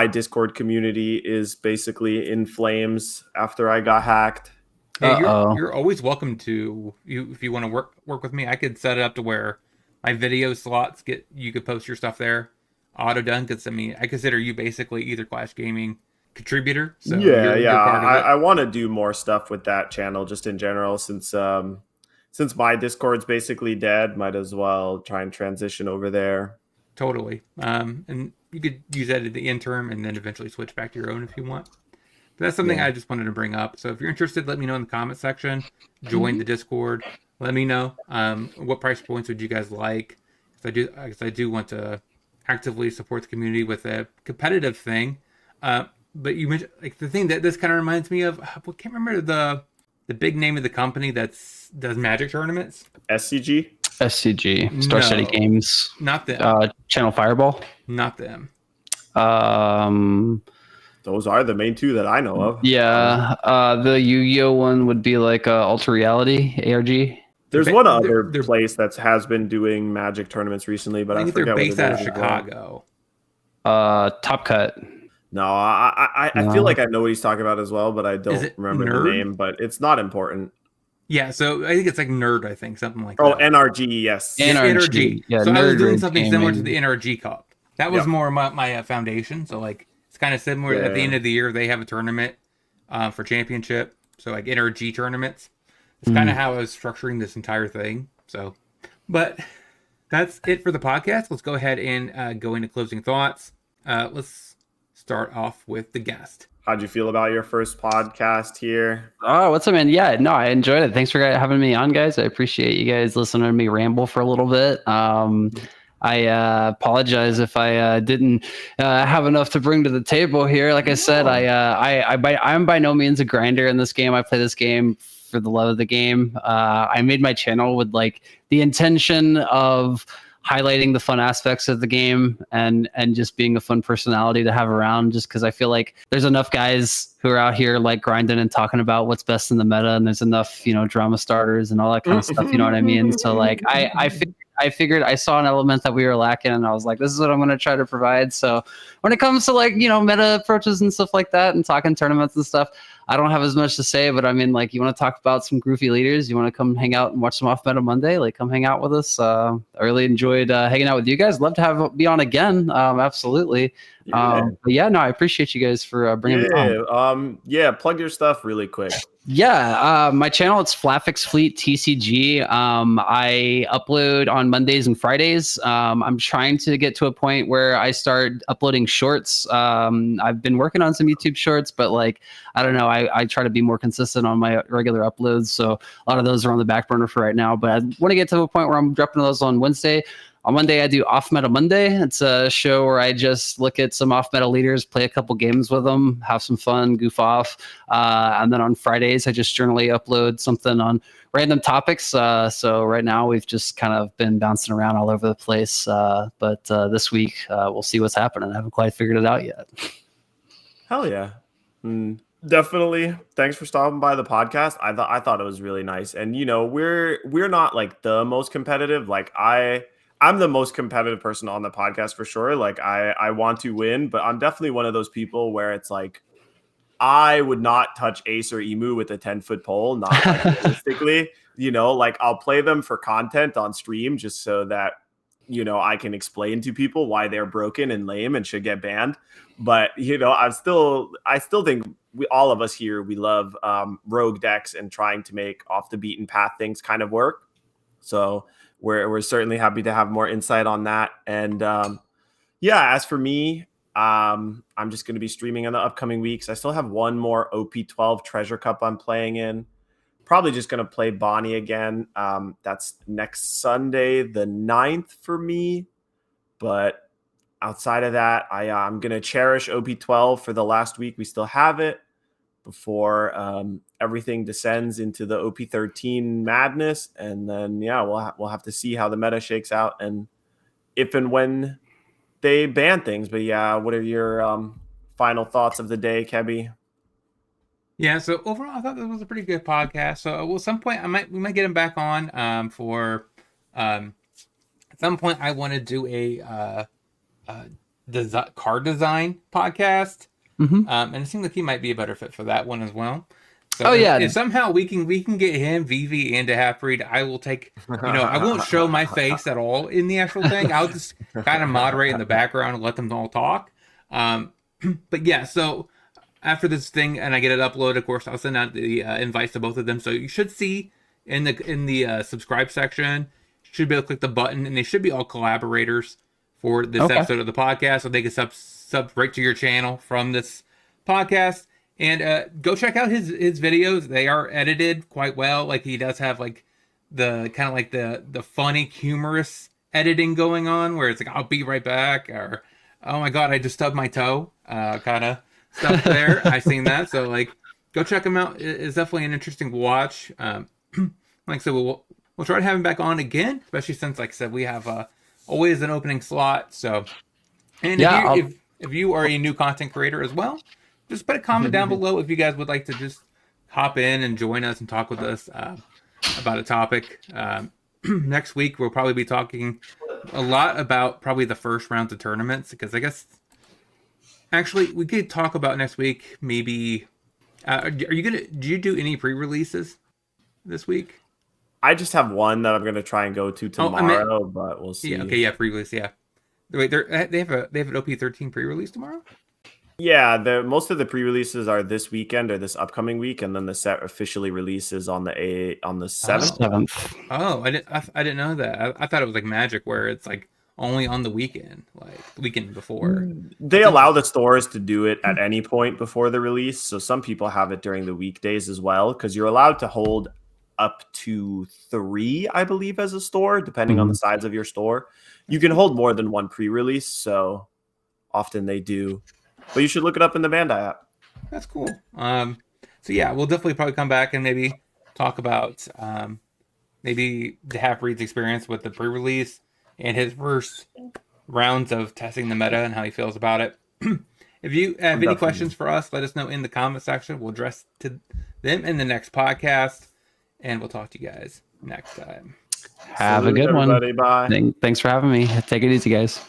Discord community is basically in flames after I got hacked. Hey, you're always welcome to, if you want to work with me. I could set it up to where my video slots you could post your stuff there auto done, because I mean I consider you basically Ether Clash Gaming contributor. So you're part of it. I want to do more stuff with that channel just in general, since my Discord's basically dead. Might as well try and transition over there. Totally. And you could use that at the interim and then eventually switch back to your own if you want. But that's something I just wanted to bring up. So if you're interested, let me know in the comment section. Join the Discord. Let me know what price points would you guys like. Because I do want to actively support the community with a competitive thing. But you mentioned like the thing that this kind of reminds me of. I can't remember the big name of the company does Magic tournaments. SCG. Star City Games. Not them. Channel Fireball. Not them. Those are the main two that I know of. Yeah. The Yu-Gi-Oh one would be like Ultra Reality ARG. There's one other place that has been doing Magic tournaments recently, but I think they're based out of Chicago. Top Cut. No, I feel like I know what he's talking about as well, but I don't remember the name. But it's not important. Yeah, so I think it's like Nerd. I think something like that. Oh, NRG, yes, NRG. Yeah, so I was doing something similar to the NRG Cup. That was Yep. more my foundation. So like it's kind of similar. At the end of the year, they have a tournament for championship. So like NRG tournaments. It's kind of how I was structuring this entire thing. So, but that's it for the podcast. Let's go ahead and go into closing thoughts. Let's start off with the guest. How'd you feel about your first podcast here? Oh, what's up, man? Yeah, no, I enjoyed it. Thanks for having me on, guys. I appreciate you guys listening to me ramble for a little bit. I apologize if I didn't have enough to bring to the table here. Like I said, I'm by no means a grinder in this game. I play this game for the love of the game. I made my channel with like the intention of highlighting the fun aspects of the game and just being a fun personality to have around, just because I feel like there's enough guys who are out here like grinding and talking about what's best in the meta, and there's enough, drama starters and all that kind of stuff, you know what I mean? So like I figured I saw an element that we were lacking, and I was like, this is what I'm going to try to provide. So when it comes to like, meta approaches and stuff like that and talking tournaments and stuff, I don't have as much to say, but I mean, like, you want to talk about some goofy leaders? You want to come hang out and watch some Off Meta Monday? Like, come hang out with us. I really enjoyed hanging out with you guys. Love to be on again. Absolutely. But yeah, no, I appreciate you guys for bringing me on. Plug your stuff really quick. Yeah, my channel, it's Flatfix Fleet TCG. I upload on Mondays and Fridays. I'm trying to get to a point where I start uploading shorts. I've been working on some YouTube shorts, but like, I don't know, I try to be more consistent on my regular uploads. So a lot of those are on the back burner for right now, but I want to get to a point where I'm dropping those on Wednesday. On Monday, I do Off Meta Monday. It's a show where I just look at some off meta leaders, play a couple games with them, have some fun, goof off. And then on Fridays, I just generally upload something on random topics. So right now, we've just kind of been bouncing around all over the place. But this week, we'll see what's happening. I haven't quite figured it out yet. Hell yeah. Definitely. Thanks for stopping by the podcast. I thought it was really nice. And, we're not like the most competitive. Like I'm the most competitive person on the podcast for sure. Like I want to win, but I'm definitely one of those people where it's like, I would not touch Ace or Emu with a 10-foot pole. Not like realistically, like I'll play them for content on stream just so that, I can explain to people why they're broken and lame and should get banned. But, I still think all of us here, we love rogue decks and trying to make off the beaten path things kind of work. So we're certainly happy to have more insight on that. And as for me, I'm just going to be streaming in the upcoming weeks. I still have one more OP12 Treasure Cup I'm playing in. Probably just going to play Bonnie again. That's next Sunday, the 9th for me. But outside of that, I'm going to cherish OP12 for the last week we still have it before everything descends into the OP13 madness. And then, we'll have to see how the meta shakes out and if and when they ban things. But what are your final thoughts of the day, Kebby? Yeah, so overall, I thought this was a pretty good podcast. So at some point, we might get him back on for at some point. I want to do a card design podcast, and it seems like he might be a better fit for that one as well. So if somehow we can get him, Vivi, into Halfbreed, I will take. I won't show my face at all in the actual thing. I'll just kind of moderate in the background and let them all talk. But yeah, so. After this thing, and I get it uploaded, of course, I'll send out the invites to both of them. So you should see in the subscribe section, you should be able to click the button, and they should be all collaborators for this Okay. episode of the podcast, so they can sub right to your channel from this podcast. And go check out his videos. They are edited quite well. Like, he does have like the kind of like the funny, humorous editing going on, where it's like, I'll be right back, or oh my god, I just stubbed my toe, kind of stuff there. I've seen that. So like, go check him out. It's definitely an interesting watch. Like I said, we'll try to have him back on again, especially since, like I said, we have always an opening slot. So, and Yeah, if you are a new content creator as well, just put a comment down below if you guys would like to just hop in and join us and talk with us about a topic. Next week we'll probably be talking a lot about probably the first rounds of tournaments, because I guess actually we could talk about next week maybe. Do you do any pre-releases this week? I just have one that I'm gonna try and go to tomorrow, but we'll see. Yeah, okay, yeah, pre-release, yeah. Wait, they have an OP13 pre-release tomorrow? Yeah, most of the pre-releases are this weekend or this upcoming week, and then the set officially releases on the 7th. 7th. Oh, I didn't know that. I thought it was like Magic, where it's like only on the weekend, like the weekend before. They allow the stores to do it at any point before the release, so some people have it during the weekdays as well, because you're allowed to hold up to 3, I believe, as a store, depending on the size of your store. You can hold more than one pre-release, so often they do. But you should look it up in the Bandai app. That's cool. So yeah, we'll definitely probably come back and maybe talk about maybe the Half-Breed's experience with the pre-release and his first rounds of testing the meta and how he feels about it. If you have any questions for us, let us know in the comment section. We'll address to them in the next podcast, and we'll talk to you guys next time. Have a good one. Bye. Thanks for having me. Take it easy, guys.